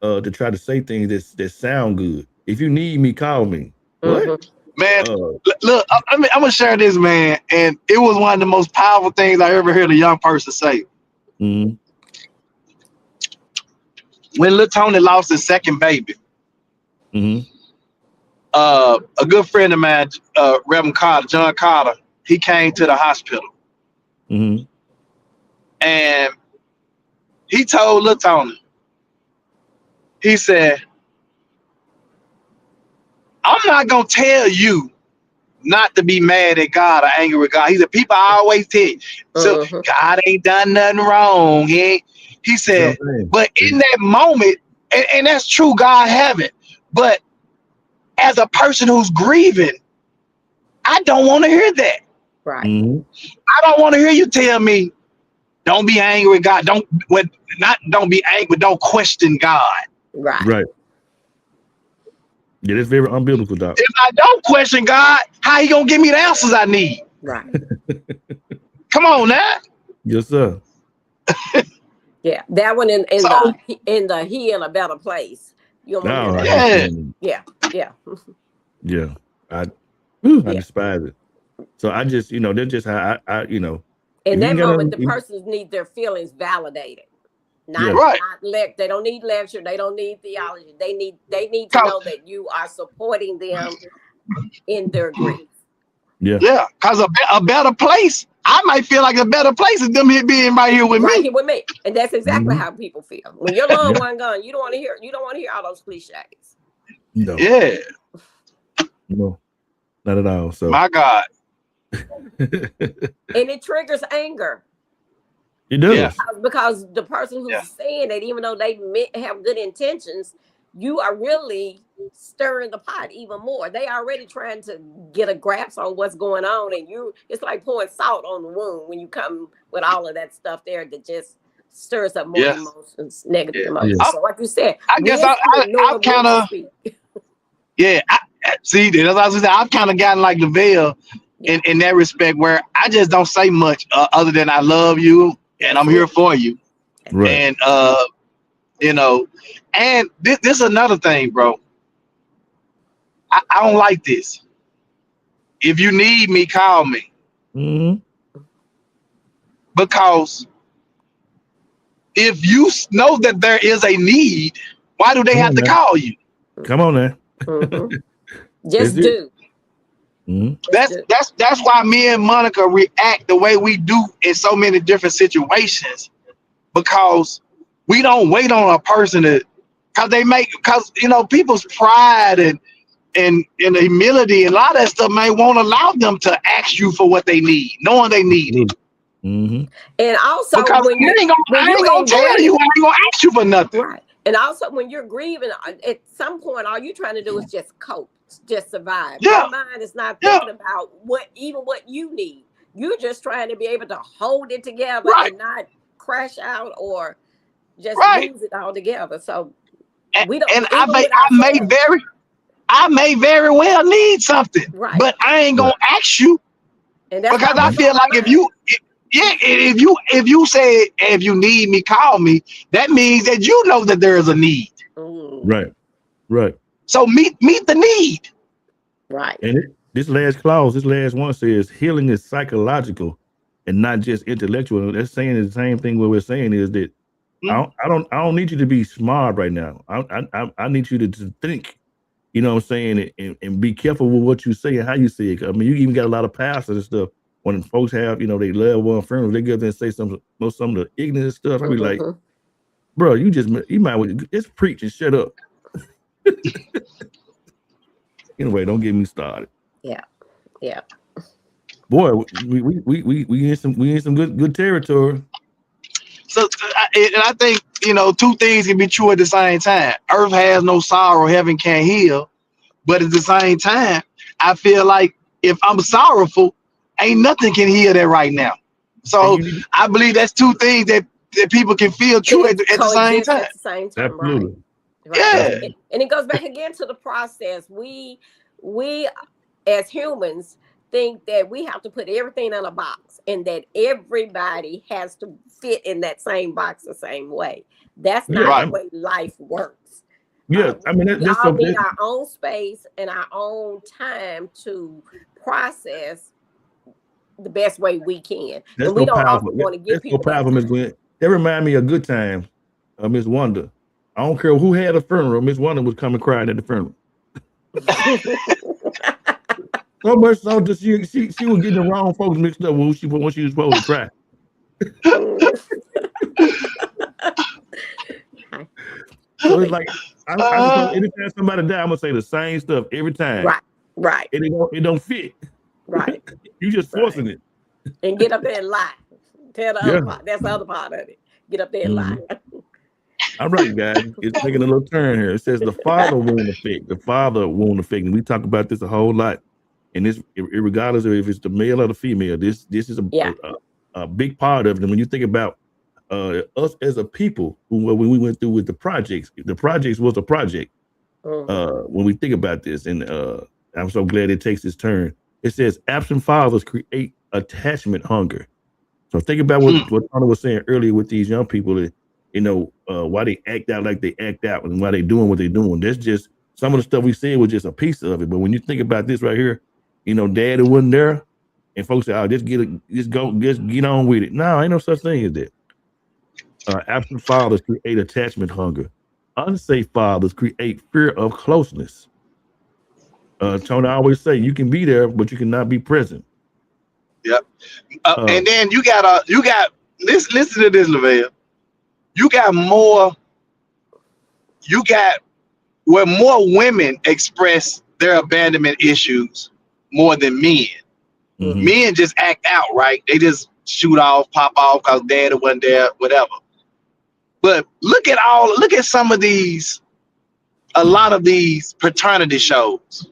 to try to say things that sound good. If you need me, call me. What? Man, look, I'm gonna share this, man, and it was one of the most powerful things I ever heard a young person say. Mm-hmm. When Lil Tony lost his second baby, a good friend of mine, Reverend Carter, John Carter, he came to the hospital, and he told Lil Tony, he said, I'm not gonna tell you not to be mad at God or angry with God. He said, people always tell you, so God ain't done nothing wrong. He said, but in that moment, and that's true, God haven't. But as a person who's grieving, I don't want to hear that. Right. I don't want to hear you tell me, don't be angry with God. Don't be angry, but don't question God. Right. Yeah, that's very unbiblical, Doc. If I don't question God, how he gonna give me the answers I need? Right. Come on now. Yes, sir. Yeah, that one in the He in a Better Place. You don't hear that? Yeah. I despise it. So I just, that's just how I in that moment, the person needs their feelings validated. Not they don't need lecture, they don't need theology. They need to know that you are supporting them in their grief. Yeah, because a better place, I might feel like a better place is them here being right here with me. And that's exactly how people feel. When your loved one gone, you don't want to hear all those cliches. No. Yeah. No, not at all. So my God. And it triggers anger. It does. Yeah. Because the person who's saying that, even though they have good intentions, you are really stirring the pot even more. They already trying to get a grasp on what's going on, and it's like pouring salt on the wound when you come with all of that stuff there that just stirs up more emotions, negative emotions. So like you said, I guess I kind of see that. As I said, I've kind of gotten like the veil in that respect, where I just don't say much other than I love you and I'm here for you. Right. And and this is another thing, bro. I don't like this. If you need me, call me. Because if you know that there is a need, why do they have to call you? Come on, man. Just do. Mhm. That's why me and Monica react the way we do in so many different situations, because we don't wait on a person to, because people's pride and humility and a lot of that stuff may won't allow them to ask you for what they need, knowing they need it. Mm-hmm. And also, Because when I ain't gonna tell you, I ain't gonna ask you for nothing. Right. And also, when you're grieving, at some point, all you're trying to do is just cope, just survive. Yeah. Your mind is not thinking about what you need. You're just trying to be able to hold it together and not crash out or just lose it all together. So we don't. And I may very well need something, but I ain't gonna ask you, and that's because I feel like if you say if you need me, call me. That means that you know that there is a need. Right. So meet the need. Right. And this last one says healing is psychological and not just intellectual. That's saying the same thing. What we're saying is that I don't need you to be smart right now. I need you to think. You know what I'm saying? And be careful with what you say and how you say it. I mean, you even got a lot of pastors and stuff. When folks have, they love one friend, they go there and say some of the ignorant stuff. I be like, bro, you might well just preach and shut up. Anyway, don't get me started. Yeah. Boy, we in some good territory. So, and I think two things can be true at the same time. Earth has no sorrow, heaven can't heal. But at the same time, I feel like if I'm sorrowful, ain't nothing can heal that right now. So I believe that's two things that people can feel true at the same time. At the same time, absolutely. Right. Yeah. And it goes back again to the process. We as humans think that we have to put everything in a box and that everybody has to fit in that same box the same way. That's not the way life works. Yeah, I mean, we all need our own space and our own time to process the best way we can. And we don't often want to give people that Miss Gwen. That remind me of good times, Miss Wanda. I don't care who had a funeral. Miss Wanda was coming crying at the funeral. So much so that she was getting the wrong folks mixed up when she was supposed to cry. So it's like anytime somebody die, I'm gonna say the same stuff every time. Right. And it don't fit. Right. You just forcing it. And get up there and lie. Tell the other part. That's the other part of it. Get up there and lie. All right, guys. It's taking a little turn here. It says the father wound effect. The father wound effect. And we talk about this a whole lot. And this, regardless of if it's the male or the female, this is a big part of it. And when you think about us as a people, when we went through with the projects was a project. When we think about this, and I'm so glad it takes this turn. It says absent fathers create attachment hunger. So think about what Tony was saying earlier with these young people. Why they act out like they act out and why they doing what they're doing. That's just some of the stuff we said was just a piece of it. But when you think about this right here, daddy wasn't there, and folks say, "Oh, just get on with it." No, ain't no such thing as that. Absent fathers create attachment hunger. Unsafe fathers create fear of closeness. Tony, I always say you can be there, but you cannot be present. Yep. And then you got listen to this, Lavelle. You got where more women express their abandonment issues more than men. Mm-hmm. Men just act out, right? They just shoot off, pop off because daddy wasn't there, whatever. But look at a lot of these paternity shows.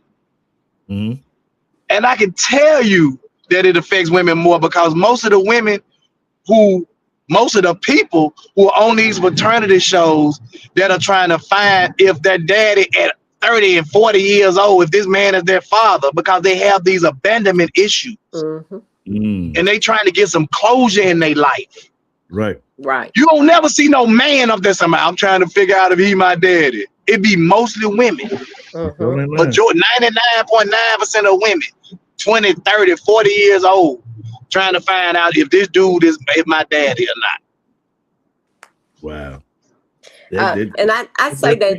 Mm-hmm. And I can tell you that it affects women more because most of the people who are on these maternity shows that are trying to find if their daddy at 30 and 40 years old, if this man is their father, because they have these abandonment issues. Mm-hmm. And they trying to get some closure in their life. Right. You don't never see no man up there somehow. I'm trying to figure out if he my daddy. It be mostly women. Mm-hmm. But 99.9% of women, 20, 30, 40 years old, trying to find out if this dude is my daddy or not. Wow. And I say that,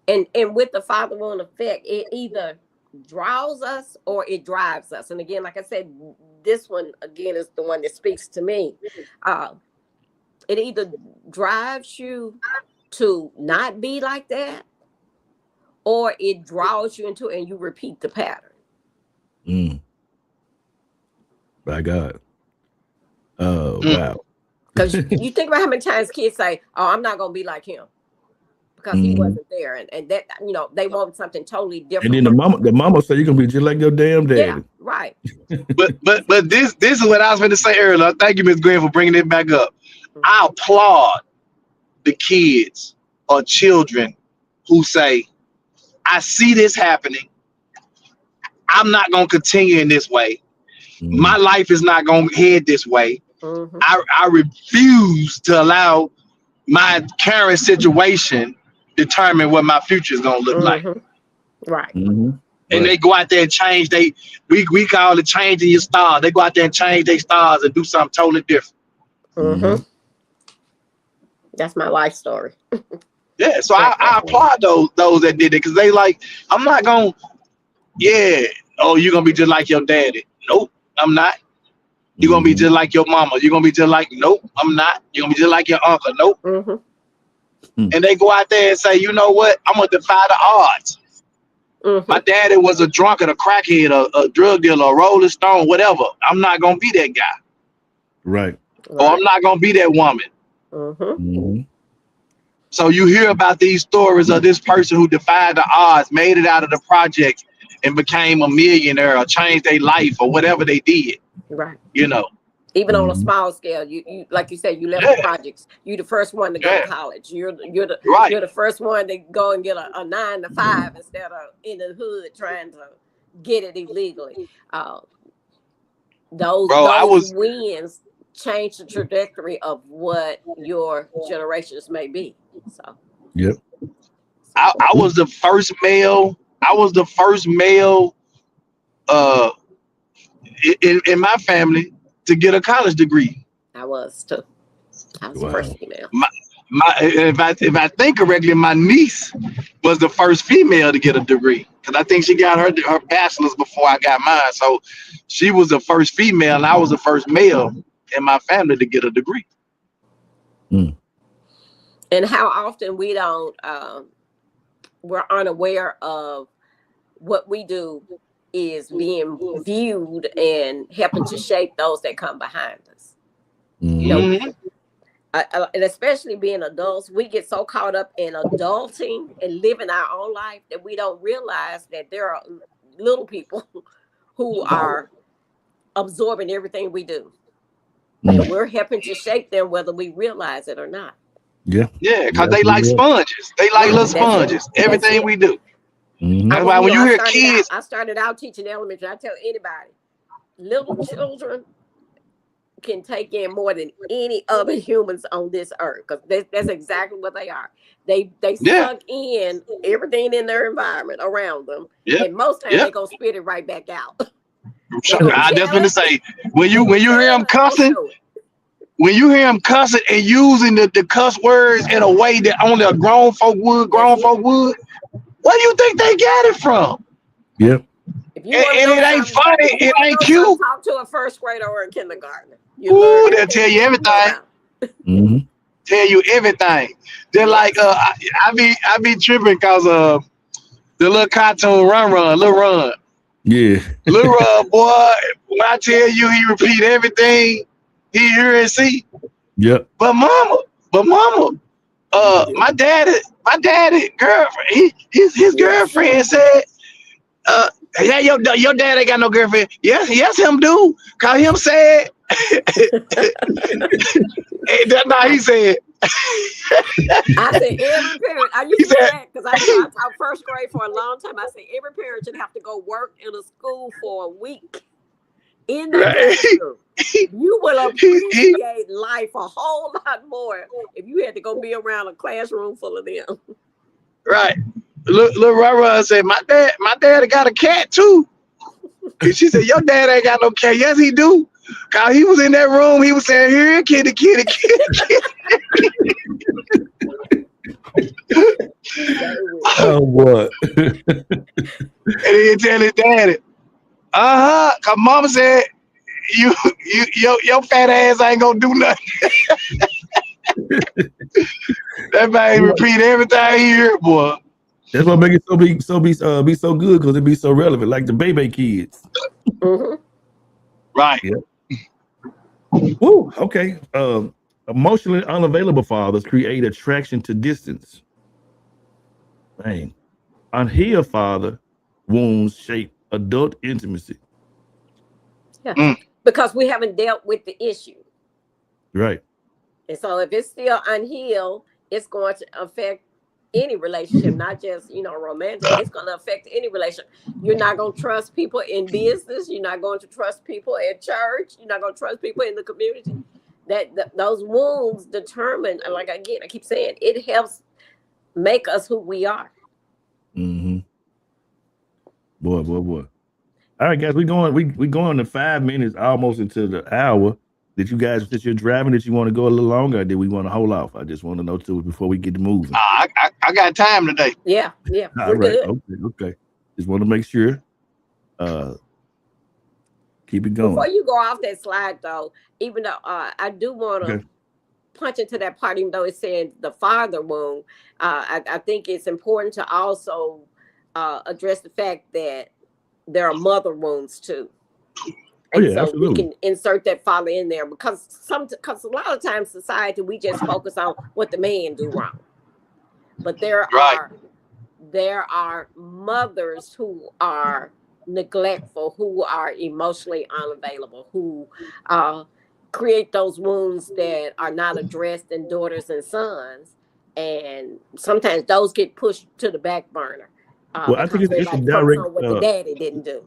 and with the father wound effect, it either draws us or it drives us. And again, like I said, this one again is the one that speaks to me. It either drives you to not be like that, or it draws you into it and you repeat the pattern. By God. Wow. Because you think about how many times kids say, "Oh, I'm not gonna be like him," because he wasn't there, and that, you know, they want something totally different. And then the mama said you're gonna be just like your damn daddy. Yeah, right. but this is what I was going to say earlier. Thank you, Ms. Gwen, for bringing it back up. I applaud the kids or children who say, I see this happening. I'm not going to continue in this way. My life is not going to head this way. I refuse to allow my current situation determine what my future is going to look like. Right. And they go out there and change. We call it changing your stars. They go out there and change their stars and do something totally different. That's my life story. Yeah, so I applaud those that did it, because they like, I'm not gonna, oh, you're gonna be just like your daddy. Nope, I'm not. You're gonna be just like your mama. You're gonna be just like, nope, I'm not. You're gonna be just like your uncle. Nope. And they go out there and say, you know what? I'm gonna defy the odds. My daddy was a drunkard, a crackhead, a drug dealer, a rolling stone, whatever. I'm not gonna be that guy. Right. Or I'm not gonna be that woman. So you hear about these stories of this person who defied the odds, made it out of the project, and became a millionaire, or changed their life, or whatever they did. Right. You know. Even on a small scale, you like you said, you left the projects. You're the first one to go to college. You're the first one to go and get a 9 to 5 instead of in the hood trying to get it illegally. Those wins change the trajectory of what your generations may be. So. Yep. I was the first male. In my family to get a college degree. I was too. I was the first female. If I think correctly, my niece was the first female to get a degree, because I think she got her bachelor's before I got mine. So she was the first female, and I was the first male in my family to get a degree. And how often we don't, we're unaware of what we do is being viewed and helping to shape those that come behind us. You know, and especially being adults, we get so caught up in adulting and living our own life that we don't realize that there are little people who are absorbing everything we do. And we're helping to shape them whether we realize it or not. Yeah, because they like sponges. They like little sponges. Everything we do. That's why when you hear kids, I started out teaching elementary. I tell anybody, little children can take in more than any other humans on this earth, because that's exactly what they are. They suck in everything in their environment around them, and most times they're gonna spit it right back out. I just want to say, when you hear them cussing, and using the cuss words in a way that only a grown folk would, where do you think they got it from? Yep. And it ain't funny. It ain't cute. Talk to a first grader or a kindergartner. Ooh, they'll tell you everything. Tell you everything. They're like, I be tripping because the little cartoon Lil Run. Yeah. Lil Run, boy, when I tell you he repeat everything he hear and see. Yep. But mama, my daddy girlfriend, his girlfriend said, yeah, your dad ain't got no girlfriend. Yes, him do. Call him sad. No, he said. I said every parent. I used to say that because I taught first grade for a long time. I said every parent should have to go work in a school for a week. In the classroom, you will appreciate life a whole lot more if you had to go be around a classroom full of them. Right. Lil Rara said, my dad got a cat too. And she said, your dad ain't got no cat. Yes, he do. Cause he was in that room, he was saying, here, kitty. Oh boy. And he tell his daddy, cause mama said your fat ass ain't gonna do nothing. That man repeat everything he hear, boy. That's what make it be so good, because it be so relevant, like the baby kids. Right. Yeah. Woo. Okay. Emotionally unavailable fathers create attraction to distance. Man. Unhealed father wounds shape adult intimacy. Yeah. Because we haven't dealt with the issue. Right. And so if it's still unhealed, it's going to affect any relationship, not just, romantic. It's going to affect any relationship. You're not going to trust people in business. You're not going to trust people at church. You're not going to trust people in the community. Those wounds determine, like, again, I keep saying, it helps make us who we are. Mm-hmm. Boy. All right, guys, we going to 5 minutes, almost into the hour. Did you guys, since you're driving, did you want to go a little longer, or did we want to hold off? I just want to know too before we get moving. I got time today. Yeah. All right. Good. Okay. Just want to make sure. Keep it going. Before you go off that slide, though, even though I do want to punch into that part, even though it said the father wound, I think it's important to also address the fact that there are mother wounds too. And so absolutely. We can insert that father in there because a lot of times society, we just focus on what the man do wrong. But there are mothers who are neglectful, who are emotionally unavailable, who create those wounds that are not addressed in daughters and sons. And sometimes those get pushed to the back burner. Well, I think it's a direct on what the daddy didn't do.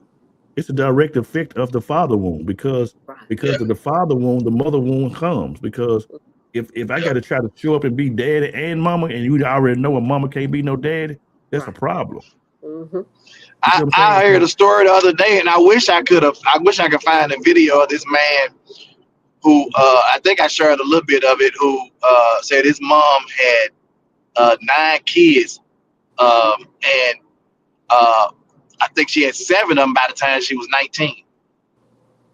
It's a direct effect of the father wound because of the father wound, the mother wound comes. Because if I got to try to show up and be daddy and mama, and you already know a mama can't be no daddy, that's a problem. Mm-hmm. I heard a story the other day, and I wish I could find a video of this man who I think I shared a little bit of it. Who said his mom had 9 kids, and I think she had 7 of them by the time she was 19.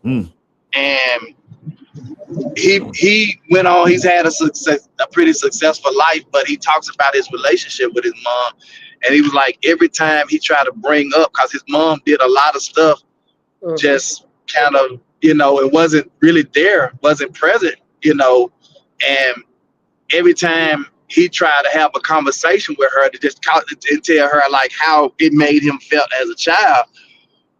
And he went on. He's had a pretty successful life, but he talks about his relationship with his mom. And he was like, every time he tried to bring up, because his mom did a lot of stuff, just kind of, it wasn't really there, wasn't present, and every time he tried to have a conversation with her to just tell her like how it made him felt as a child.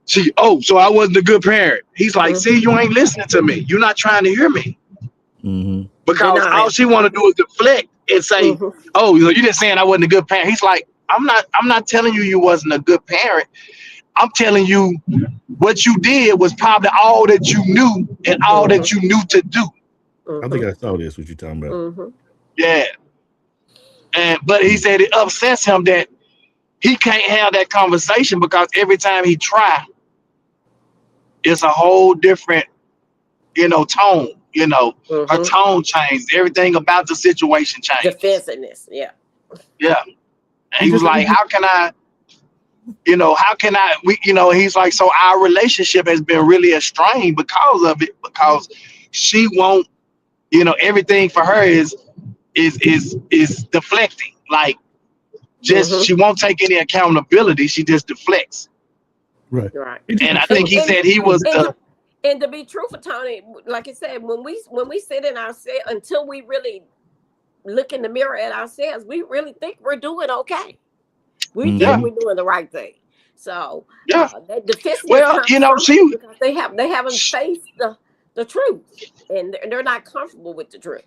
So I wasn't a good parent. He's like, see, you ain't listening to me. You're not trying to hear me. Because all she want to do is deflect and say, you're just saying I wasn't a good parent. He's like, I'm not telling you wasn't a good parent. I'm telling you what you did was probably all that you knew and all that you knew to do. I think I saw this, what you're talking about. Yeah. But he said it upsets him that he can't have that conversation because every time he try, it's a whole different, tone. Her tone changed. Everything about the situation changed. Defensiveness, yeah. Yeah. And he was like, how can I, he's like, so our relationship has been really estranged because of it, because she won't, everything for her is deflecting. Like, just she won't take any accountability. She just deflects. Right. And I think he said he was and to be truthful, Tony, like I said, when we sit in ourselves, until we really look in the mirror at ourselves, we really think we're doing okay. We think we're doing the right thing. So that defensiveness because they haven't faced the truth, and they're not comfortable with the truth.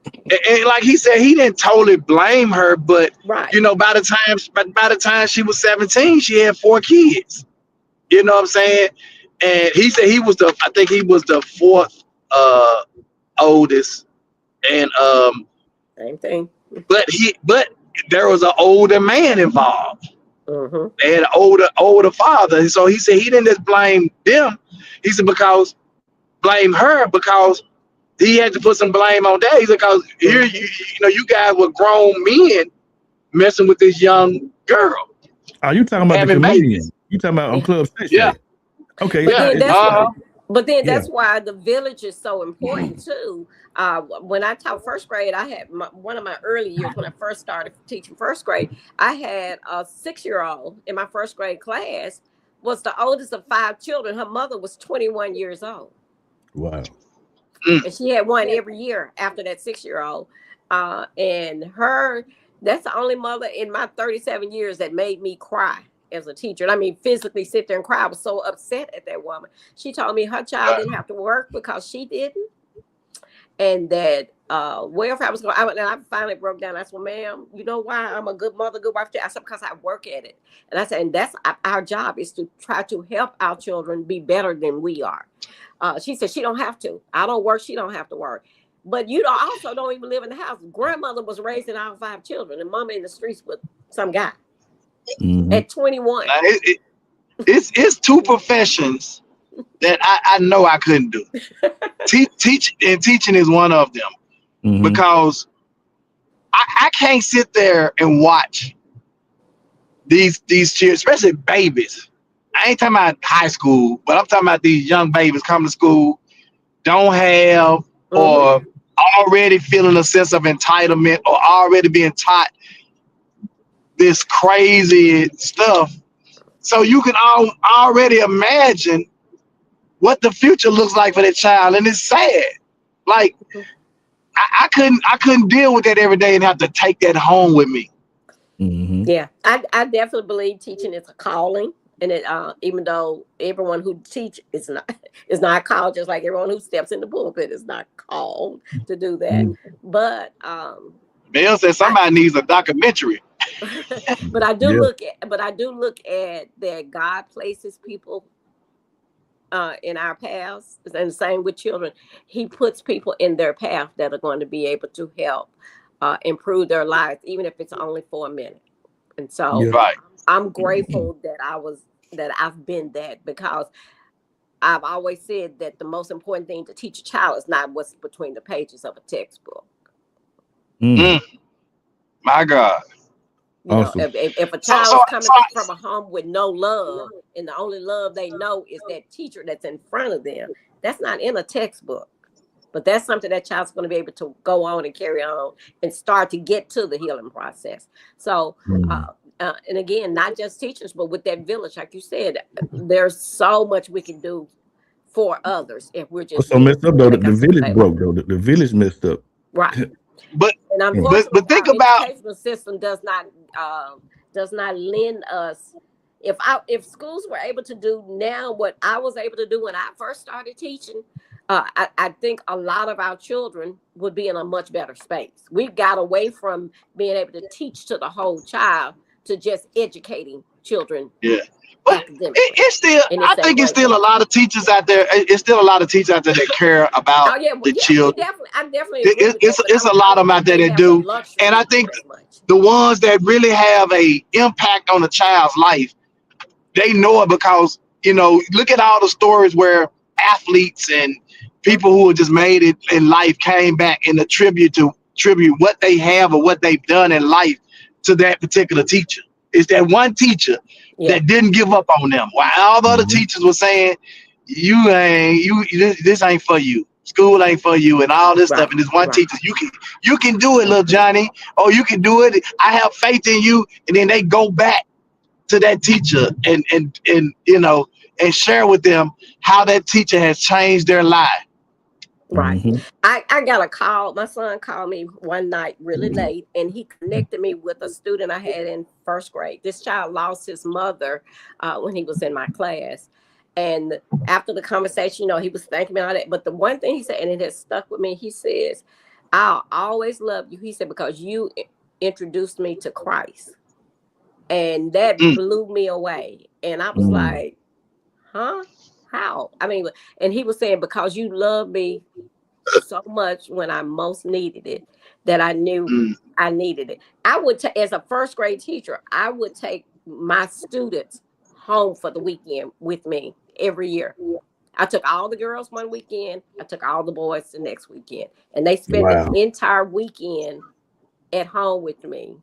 And like he said, he didn't totally blame her, but by the time she was 17, she had 4 kids. You know what I'm saying? And he said he was the 4th oldest, and same thing. But there was an older man involved. They had an older father, and so he said he didn't just blame them. He said blame her because he had to put some blame on Dad. Because here, you guys were grown men messing with this young girl, Are you talking about the having comedian? babies. You talking about on Yeah. Club Shay Yeah, Shay? Okay, But yeah, then it's that's why, uh-huh. but then yeah. that's why the village is so important too. When I taught first grade, I had one of my early years when I first started teaching first grade. I had a 6-year-old in my first grade class. Was the oldest of 5 children. Her mother was 21 years old, Wow. Mm. and she had one every year after that 6-year-old. And her, that's the only mother in my 37 years that made me cry as a teacher. And I mean, physically sit there and cry. I was so upset at that woman. She told me her child Right. didn't have to work because she didn't, and that welfare was going. And I finally broke down. I said, "Well, ma'am, you know why I'm a good mother, good wife?" I said, "Because I work at it." And I said, "And that's our job, is to try to help our children be better than we are." She said she don't have to. I don't work. She don't have to work. But you don't, also don't even live in the house. Grandmother was raising our 5 children, and mama in the streets with some guy Mm-hmm. at 21. Now, it's two professions that I know I couldn't do. Teaching is one of them, Mm-hmm. because I can't sit there and watch these children, especially babies. I ain't talking about high school, but I'm talking about these young babies coming to school, don't have, Mm-hmm. or already feeling a sense of entitlement, or already being taught this crazy stuff. So you can already imagine what the future looks like for that child, and it's sad. Like, I couldn't deal with that every day and have to take that home with me. Mm-hmm. Yeah, I definitely believe teaching is a calling, and it even though everyone who teach is not is not called, just like everyone who steps in the pulpit is not called to do that. But Bill said I somebody needs a documentary. but I do Yeah. look at that God places people in our paths, and the same with children. He puts people in their path that are going to be able to help improve their lives, even if it's only for a minute. And so Yeah. Right. I'm grateful that I've been that, because I've always said that the most important thing to teach a child is not what's between the pages of a textbook. Mm. Mm, my God. You know, Awesome. if a So child so is so coming from a home with no love, and the only love they know is that teacher that's in front of them, that's not in a textbook. But that's something that child's going to be able to go on and carry on and start to get to the healing process. So, Mm. and again, not just teachers, but with that village, like you said, there's so much we can do for others if we're What's just so willing messed to up though? make The ourselves village available. broke though. The village messed up. Right. but And Yeah. unfortunately, think our about, educational system does not lend us. If schools were able to do now what I was able to do when I first started teaching, I think a lot of our children would be in a much better space. We got away from being able to teach to the whole child to just educating children yeah. But academically, it's still, and I it's that think it's great still a thing. lot of teachers out there. It's still a lot of teachers out there that care about Oh yeah, well, the yeah, we children. definitely, I definitely agree with that, but It's a I lot of don't them out think there they that have the do, and luxury I to do think it as much. the ones that really have a impact on a child's life, they know it, because look at all the stories where athletes and people who have just made it in life came back and attribute what they have or what they've done in life to that particular teacher. It's that one teacher Yeah, that didn't give up on them, while all the other Mm-hmm. teachers were saying, this ain't for you, school ain't for you, and all this stuff. right, And this one right. teacher, you can do it, little Johnny, or you can do it, I have faith in you. And then they go back to that teacher and share with them how that teacher has changed their life. Right. Mm-hmm. I got a call. My son called me one night really late, and he connected me with a student I had in first grade. This child lost his mother when he was in my class. And after the conversation, he was thanking me and all that. But the one thing he said, and it has stuck with me, he says, "I'll always love you." He said, "Because you introduced me to Christ." And that Mm, blew me away. And I was Mm. like, huh? How? I mean, and he was saying, "Because you love me so much when I most needed it, that I knew mm, I needed it." I would, as a first grade teacher, I would take my students home for the weekend with me every year. I took all the girls one weekend, I took all the boys the next weekend, and they spent the Wow. entire weekend at home with me.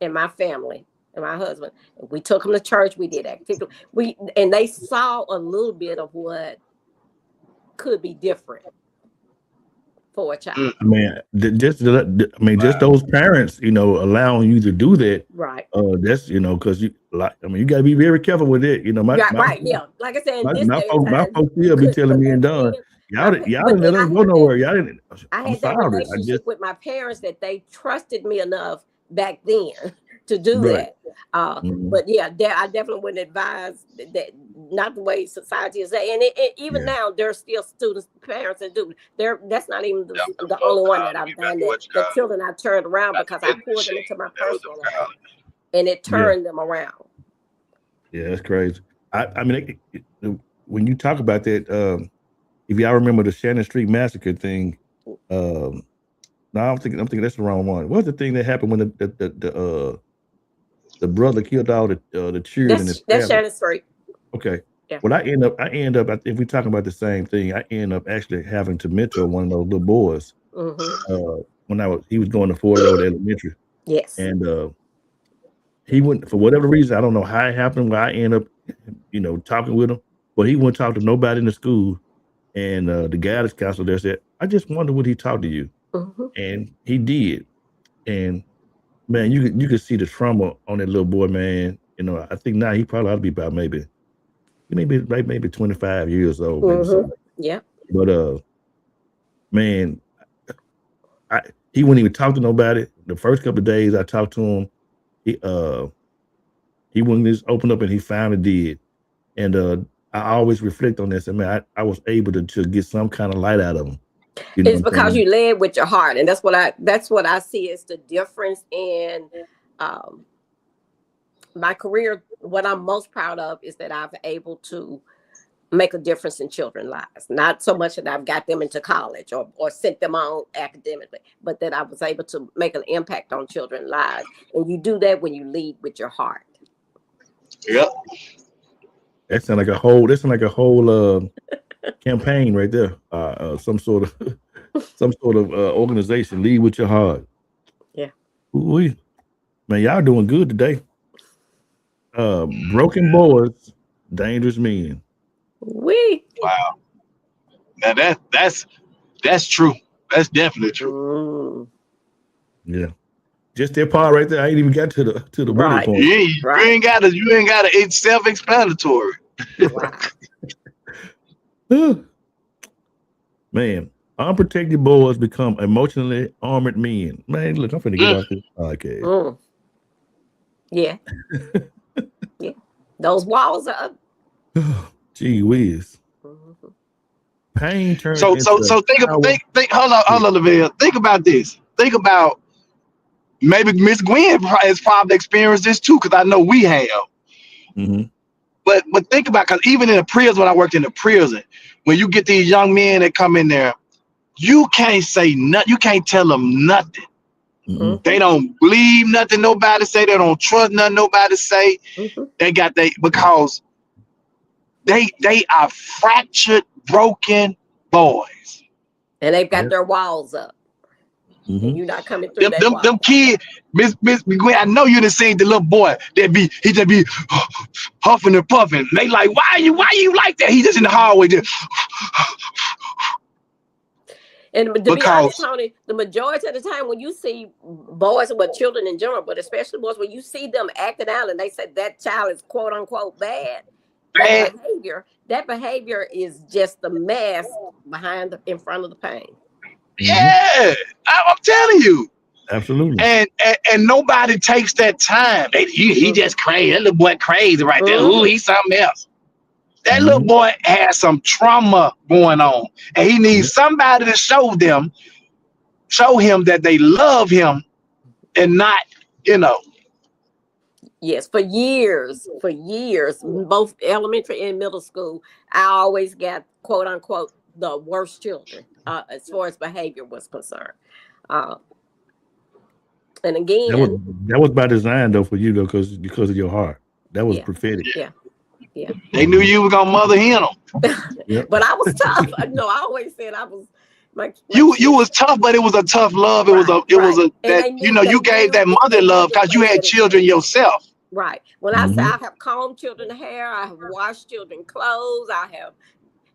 and my family and my husband. We took them to church. We did activity. And they saw a little bit of what could be different for a child. I mean, just those parents, allowing you to do that. Right. That's because you you got to be very careful with it. Right. Yeah. Like I said, my folks still be telling me and done. Y'all didn't let us go nowhere. Y'all didn't. I had that relationship with my parents that they trusted me enough back then to do that. But yeah, I definitely wouldn't advise that. Not the way society is saying. And even now, there's still students, parents that do. That's not even the only one that I've done. The children I turned around because I poured them into my personal life, and it turned them around. Yeah, that's crazy. I mean, when you talk about that, if y'all remember the Shannon Street Massacre thing, no, I'm thinking that's the wrong one. What's the thing that happened when the brother killed all the children? That's Shannon Street. Okay. Yeah. Well, I end up. If we're talking about the same thing, I end up actually having to mentor one of those little boys. When he was going to Ford Road Elementary. Yes. And he went, for whatever reason, I don't know how it happened. Where I end up, talking with him, but he wouldn't talk to nobody in the school. And the guidance counselor there said, "I just wonder would he talk to you?" And he did. And man, you could see the trauma on that little boy, man. I think now he probably ought to be about maybe 25 years old. Yeah. But man, he wouldn't even talk to nobody. The first couple of days I talked to him, he wouldn't just open up, and he finally did. And I always reflect on this, and man, I was able to get some kind of light out of him. It's because you led with your heart, and that's what I see is the difference in my career. What I'm most proud of is that I've able to make a difference in children's lives. Not so much that I've got them into college or sent them on academically, but that I was able to make an impact on children's lives. And you do that when you lead with your heart. Yep. That sounds like a whole campaign right there. Some sort of organization. Lead with your heart. Yeah. Ooh, man, y'all doing good today. Broken boys, dangerous men. Wow. Now that's true. That's definitely true. Yeah. Just that part right there. I ain't even got to the bullet point. You ain't got to. It's self-explanatory. Wow. Man, unprotected boys become emotionally armored men. Man, look, I'm finna get off this podcast. Yeah. Yeah. Those walls are up. Gee whiz. Pain turns. So think. Hold on, Lavelle. Think about this. Think about maybe Miss Gwen has probably experienced this too, because I know we have. But think about, because even in the prison, when I worked in the prison, when you get these young men that come in there, you can't say nothing. You can't tell them nothing. They don't believe nothing nobody say. They don't trust nothing nobody say. Because they are fractured, broken boys, and they've got their walls up. And you're not coming through them kids. Miss Gwen, I know you done seen the little boy he just be huffing and puffing. They like, why you like that? He just in the hallway just. And to be honest, Tony, the majority of the time when you see boys, children in general, but especially boys, when you see them acting out and they say that child is quote unquote bad. That behavior is just the mask in front of the pain. Yeah, I'm telling you. Absolutely. And nobody takes that time. He just crazy. That little boy crazy right there. Ooh, he's something else. That little boy has some trauma going on, and he needs somebody to show him that they love him, and not, Yes, for years, both elementary and middle school, I always got quote unquote the worst children as far as behavior was concerned. And again, that was by design though for you though, because of your heart. That was prophetic. Yeah. They knew you were gonna mother him. But I was tough. No, I always said I was You was tough, but it was a tough love. It was that you gave that mother love because you had children yourself. Right. When I say I have combed children's hair, I have washed children's clothes, I have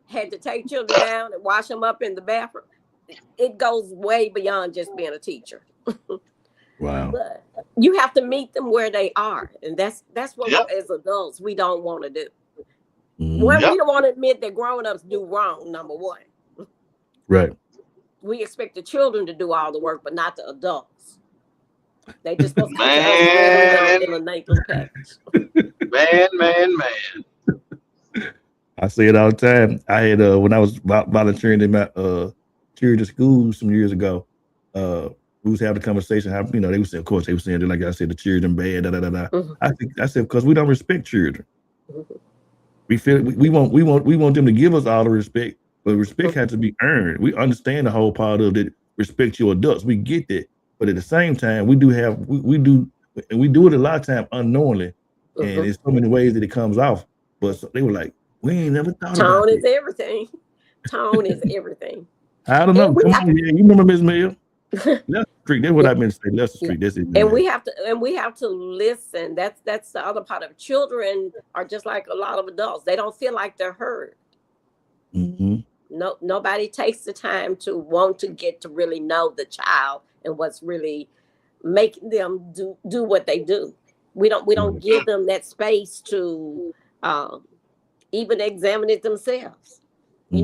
had to take children down and wash them up in the bathroom. It goes way beyond just being a teacher. Wow. But you have to meet them where they are, and that's what as adults we don't want to do. We don't want to admit that grown-ups do wrong. Number one, right? We expect the children to do all the work, but not the adults. They just supposed to in a nice little package. Man. I say it all the time. I had when I was volunteering in my children's school some years ago. We was having a conversation. How they were saying, of course, they were saying, like I said, the children bad. I said because we don't respect children. We feel we want them to give us all the respect, but respect has to be earned. We understand the whole part of it. Respect your adults. We get that, but at the same time, we do it a lot of time unknowingly, and there's so many ways that it comes off. But they were like, we ain't never thought about Tone is everything. Tone is everything. I don't know. You remember Miss Mill? Leicester Street. That's what I meant to say. Leicester Street. That's it. And we have to listen. That's the other part of it. Children are just like a lot of adults. They don't feel like they're heard. No, nobody takes the time to want to get to really know the child and what's really making them do what they do. We don't give them that space to even examine it themselves. You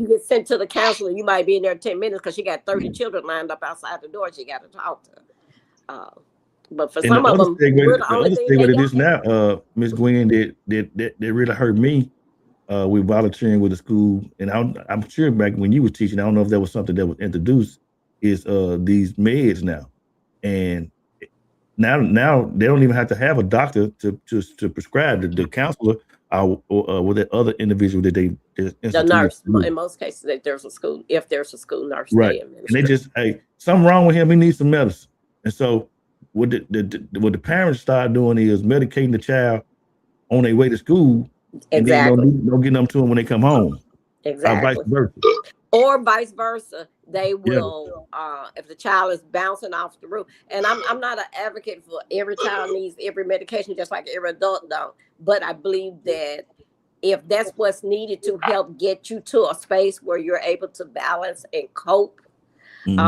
get sent to the counselor, you might be in there 10 minutes because she got 30 children lined up outside the door she got to talk to. But for some of them, the other thing what it is now, Miss Gwen, that really hurt me with volunteering with the school, and I'm sure back when you were teaching, I don't know if that was something that was introduced, is these meds now. And now they don't even have to have a doctor to prescribe. The counselor or that other individual that they the nurse in most cases if there's a school nurse, right? And they just, hey, something wrong with him, he needs some medicine. And so what the parents start doing is medicating the child on their way to school, and then don't get them to them when they come home. Exactly. Vice versa. They will if the child is bouncing off the roof. And I'm not an advocate for every child needs every medication just like every adult don't. But I believe that if that's what's needed to help get you to a space where you're able to balance and cope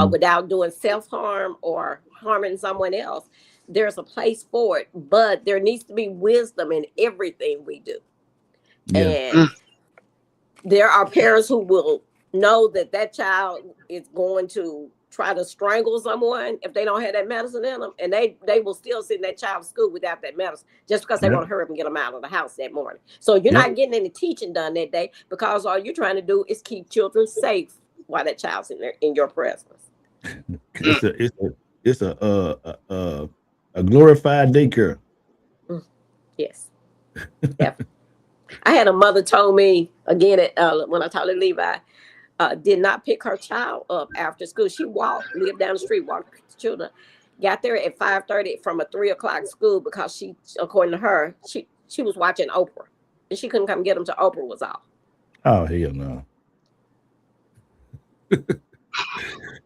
without doing self-harm or harming someone else, there's a place for it. But there needs to be wisdom in everything we do. And there are parents who will know that child is going to try to strangle someone if they don't have that medicine in them, and they will still send that child to school without that medicine just because they want to hurry up and get them out of the house that morning. So you're not getting any teaching done that day because all you're trying to do is keep children safe while that child's in your presence. It's a glorified daycare. Yes. I had a mother told me again when I talked to Levi, did not pick her child up after school. She lived down the street, walked the children, got there at 5:30 from a 3:00 school because she, according to her, she was watching Oprah and she couldn't come get them to Oprah was off. Oh, hell no.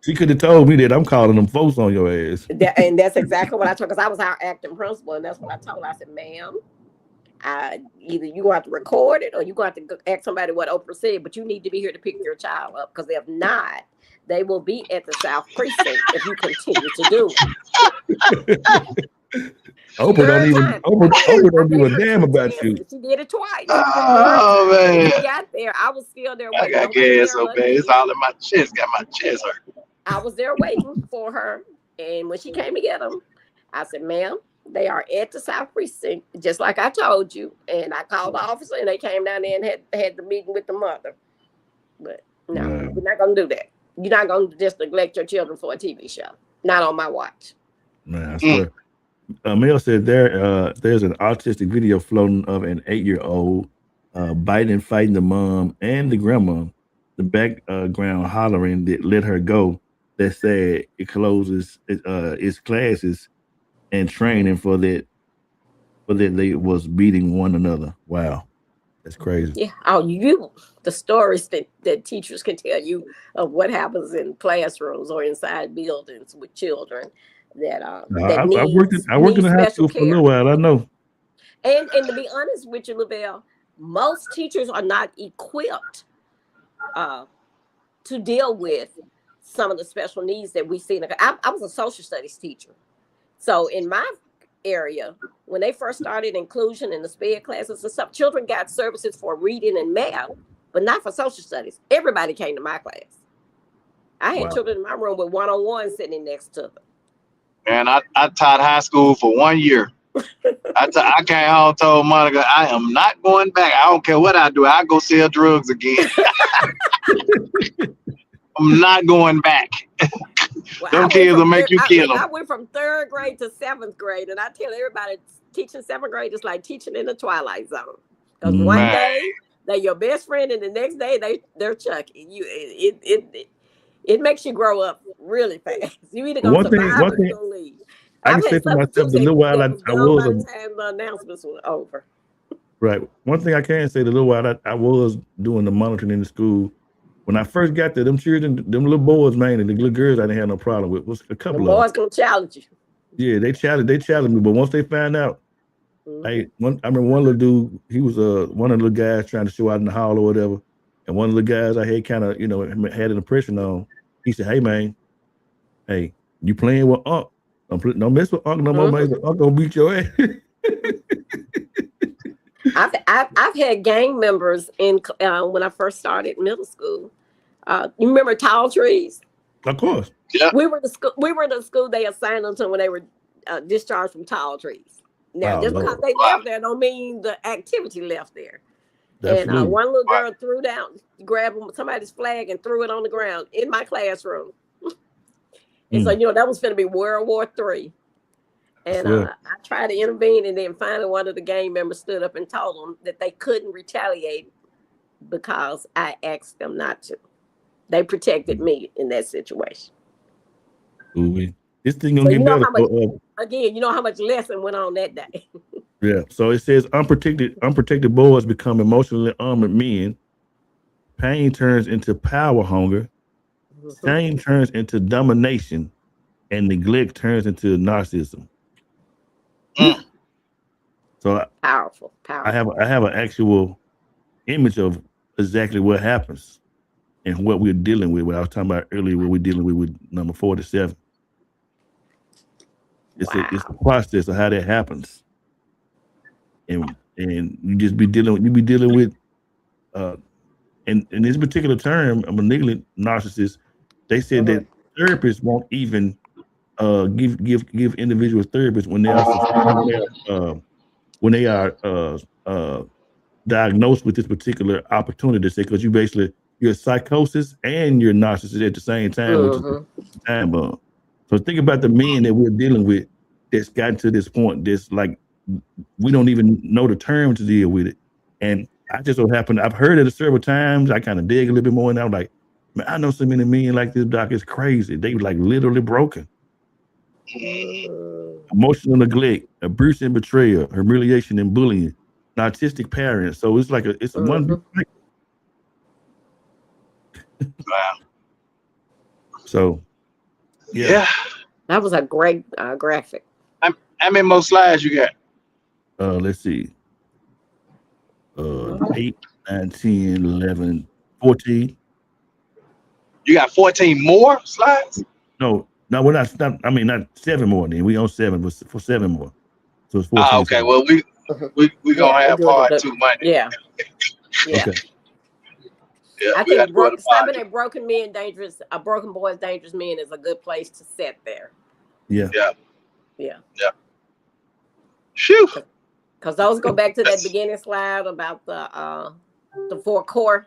She could have told me that I'm calling them folks on your ass. And that's exactly what I told, because I was our acting principal, and that's what I told her. I said, ma'am, either you have to record it or you have to ask somebody what Oprah said, but you need to be here to pick your child up, because if not, they will be at the South Precinct if you continue to do it. Oprah don't give a damn about you. She did it twice. Oh man! She got there. I was still there waiting. I got gas so bad. It's all in my chest. Got my chest hurt. I was there waiting for her, and when she came to get them, I said, ma'am, they are at the South Precinct, just like I told you. And I called the officer, and they came down there and had the meeting with the mother. But no, we're not going to do that. You're not going to just neglect your children for a TV show. Not on my watch. Man, I swear. Mel said there's an autistic video floating of an 8-year-old biting and fighting the mom and the grandma. The background hollering that let her go. That said it closes its classes and training for that they was beating one another. Wow. That's crazy. Yeah. The stories that teachers can tell you of what happens in classrooms or inside buildings with children that I worked in need the high special school for a care. little while. I know. And to be honest with you, LaBelle, most teachers are not equipped to deal with some of the special needs that we see. I was a social studies teacher. So in my area, when they first started inclusion in the SPED classes and stuff, children got services for reading and math, but not for social studies. Everybody came to my class. I had children in my room with one-on-one sitting next to them. Man, I taught high school for 1 year. I came home and told Monica, I am not going back. I don't care what I do. I go sell drugs again. I'm not going back. Well, Them kids will make you kill them. I went from 3rd grade to 7th grade, and I tell everybody, teaching 7th grade is like teaching in the twilight zone. Because one day they're your best friend, and the next day they're Chucky. It makes you grow up really fast. You either gonna survive or you gonna leave. I can say for myself, the little while I was by the time the announcements were over. Right. One thing I can say, the little while I was doing the monitoring in the school, when I first got there, them children, them little boys, man, and the little girls, I didn't have no problem with. Was a couple of boys gonna challenge you. Yeah, they challenged me, but once they found out, I remember one little dude, he was one of the little guys trying to show out in the hall or whatever, and one of the guys I had kind of had an impression on. He said, "Hey man, hey, you playing with Unc? Don't mess with Unc no more, man. Unc gonna beat your ass." I've had gang members in when I first started middle school. You remember Tall Trees? Of course. Yeah. We were the school they assigned them to when they were discharged from Tall Trees. Now, just because they left there don't mean the activity left there. Absolutely. And one little girl grabbed somebody's flag and threw it on the ground in my classroom. And so, that was going to be World War III. And I tried to intervene, and then finally one of the gang members stood up and told them that they couldn't retaliate because I asked them not to. They protected me in that situation. Ooh, this thing gonna get better. Again, you know how much lesson went on that day. Yeah. So it says unprotected boys become emotionally armored men. Pain turns into power hunger. Shame turns into domination, and neglect turns into narcissism. So powerful. I have an actual image of exactly what happens and what we're dealing with. What I was talking about earlier, what we're dealing with number 47. It's a process of how that happens, and you just be dealing with in this particular term, a malignant narcissist. They said that therapists won't even give individuals therapists when they are diagnosed with this particular opportunity. Say, because you're a psychosis and you're a narcissist at the same time, which is the time bomb. So think about the men that we're dealing with that's gotten to this point. That's like we don't even know the term to deal with it. And I just so happen I've heard it several times. I kind of dig a little bit more, and I'm like, man, I know so many men like this, doc. It's crazy. They like literally broken. Emotional neglect, abuse and betrayal, humiliation and bullying, narcissistic parents. So it's like it's a one big thing. Wow. So yeah. That was a great graphic. How many more slides you got? Let's see. 8, 9, 10, 11, 14. You got 14 more slides? No, we're not. I mean, not 7 more. Then we on 7, but for 7 more. So it's 14. Okay. Well, we gonna have part 2 Monday. Yeah. Okay. Yeah, I think stopping at broken boys, dangerous men is a good place to set there. Yeah. Shoo. Because those go back to that beginning slide about the 4 core.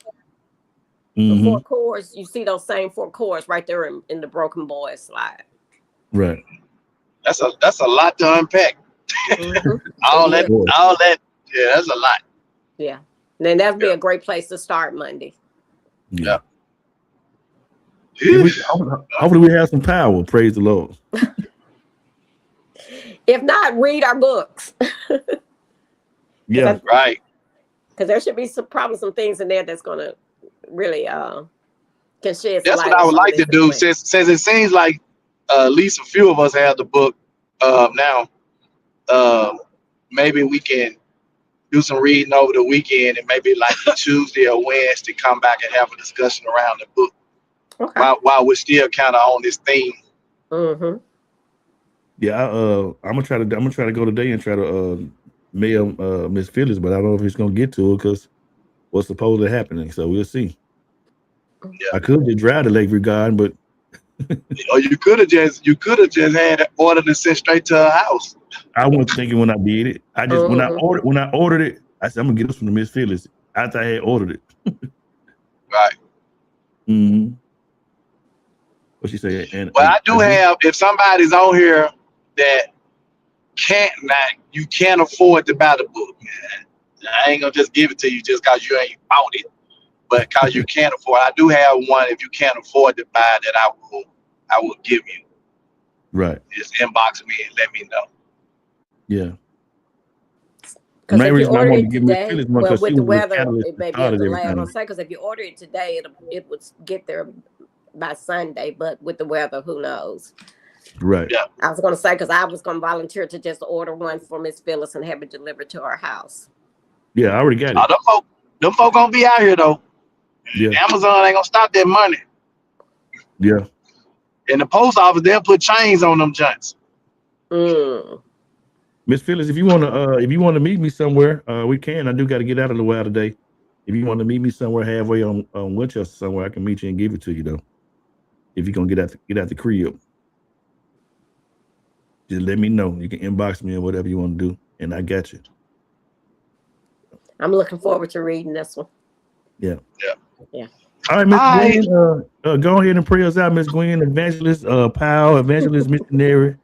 The 4 cores, you see those same 4 cores right there in the broken boys slide. Right. That's a lot to unpack. all that. Yeah, that's a lot. Yeah. And then that'd be a great place to start Monday. Yeah. Hopefully we have some power. Praise the Lord. If not, read our books. Yeah. Right. Because there should be probably some things in there that's going to really can shed some That's light what I on would some of like to this do, situation. since it seems like at least a few of us have the book now. Maybe we can do some reading over the weekend, and maybe like Tuesday or Wednesday come back and have a discussion around the book Okay. while we're still kind of on this theme. Mm-hmm. Yeah, I'm gonna try to go today and try to mail Miss Phyllis, but I don't know if he's gonna get to her because what's supposedly happening. So we'll see. Yeah. I could just drive to Lakeview Garden, but Or you could have just had it ordered and sent straight to her house. I wasn't thinking when I did it. I just when I Mm-hmm. ordered it, I said I'm gonna get this from the Miss Phyllis after I had ordered it. Right. Mm-hmm. What she say? And But I do have, if somebody's on here that you can't afford to buy the book, man. I ain't gonna just give it to you just cause you ain't bought it, but cause you can't afford. I do have one. If you can't afford to buy that, I will give you. Right. Just inbox me and let me know. Yeah. Because if you reason I order wanted it to give Miss today, Phyllis one well, because with she the was the weather, catalyst it that may be a started delay. I'm everything. gonna say because if you order it today, it would get there by Sunday. But with the weather, who knows? Right. Yeah. I was gonna say because I was gonna volunteer to just order one for Miss Phyllis and have it delivered to our house. Yeah, I already got it. Them folk gonna be out here though. Yeah. Amazon ain't gonna stop that money. Yeah. And the post office, they'll put chains on them joints. Mm. Miss Phyllis, if you wanna meet me somewhere, we can. I do got to get out of the way today. If you want to meet me somewhere halfway on Winchester somewhere, I can meet you and give it to you though. If you're gonna get out the crib, just let me know. You can inbox me or whatever you want to do, and I got you. I'm looking forward to reading this one. Yeah. Yeah. All right, Miss Gwen, go ahead and pray us out, Miss Gwen, evangelist, Powell, evangelist, missionary.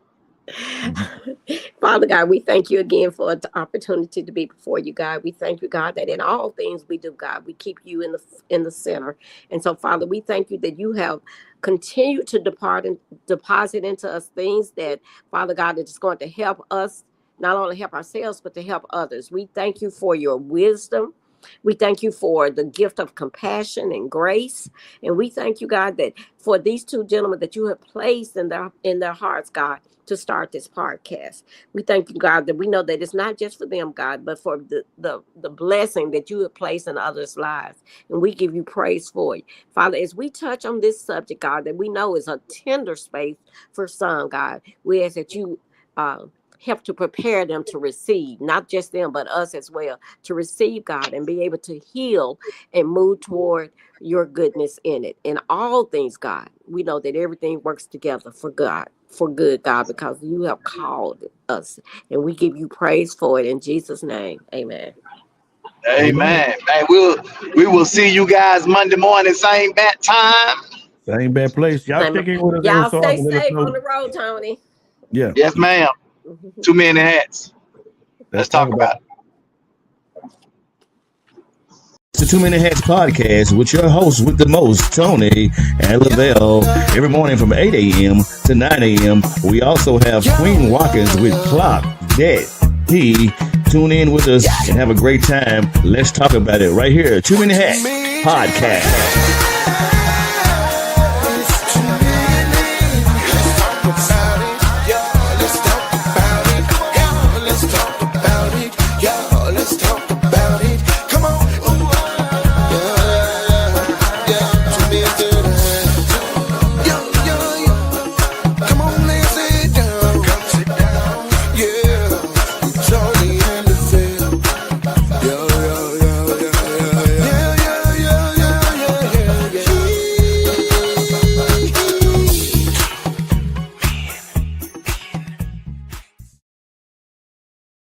Father God, we thank you again for the opportunity to be before you, God. We thank you, God, that in all things we do, God, we keep you in the center. And so, Father, we thank you that you have continued to deposit into us things that, Father God, that is going to help us, not only help ourselves, but to help others. We thank you for your wisdom. We thank you for the gift of compassion and grace. And we thank you, God, that for these two gentlemen that you have placed in their hearts, God, to start this podcast. We thank you, God, that we know that it's not just for them, God, but for the blessing that you have placed in others' lives. And we give you praise for it. Father, as we touch on this subject, God, that we know is a tender space for some, God, we ask that you help to prepare them to receive, not just them, but us as well, to receive, God, and be able to heal and move toward your goodness in it. In all things, God, we know that everything works together for good, God, because you have called us, and we give you praise for it in Jesus' name. Amen. Amen. Man, we will see you guys Monday morning, same bat time. Same bad place. Y'all check in with us every Y'all so stay often. Let us safe know. on the road, Tony. Yeah. Yes, ma'am. Too many hats. Let's talk about it. The 2 Minute Hats podcast with your hosts with the most, Tony and Lavelle, every morning from 8 a.m. to 9 a.m. We also have Queen Watkins with Clock Dead. Tune in with us and have a great time. Let's talk about it right here. 2 Minute Hats podcast.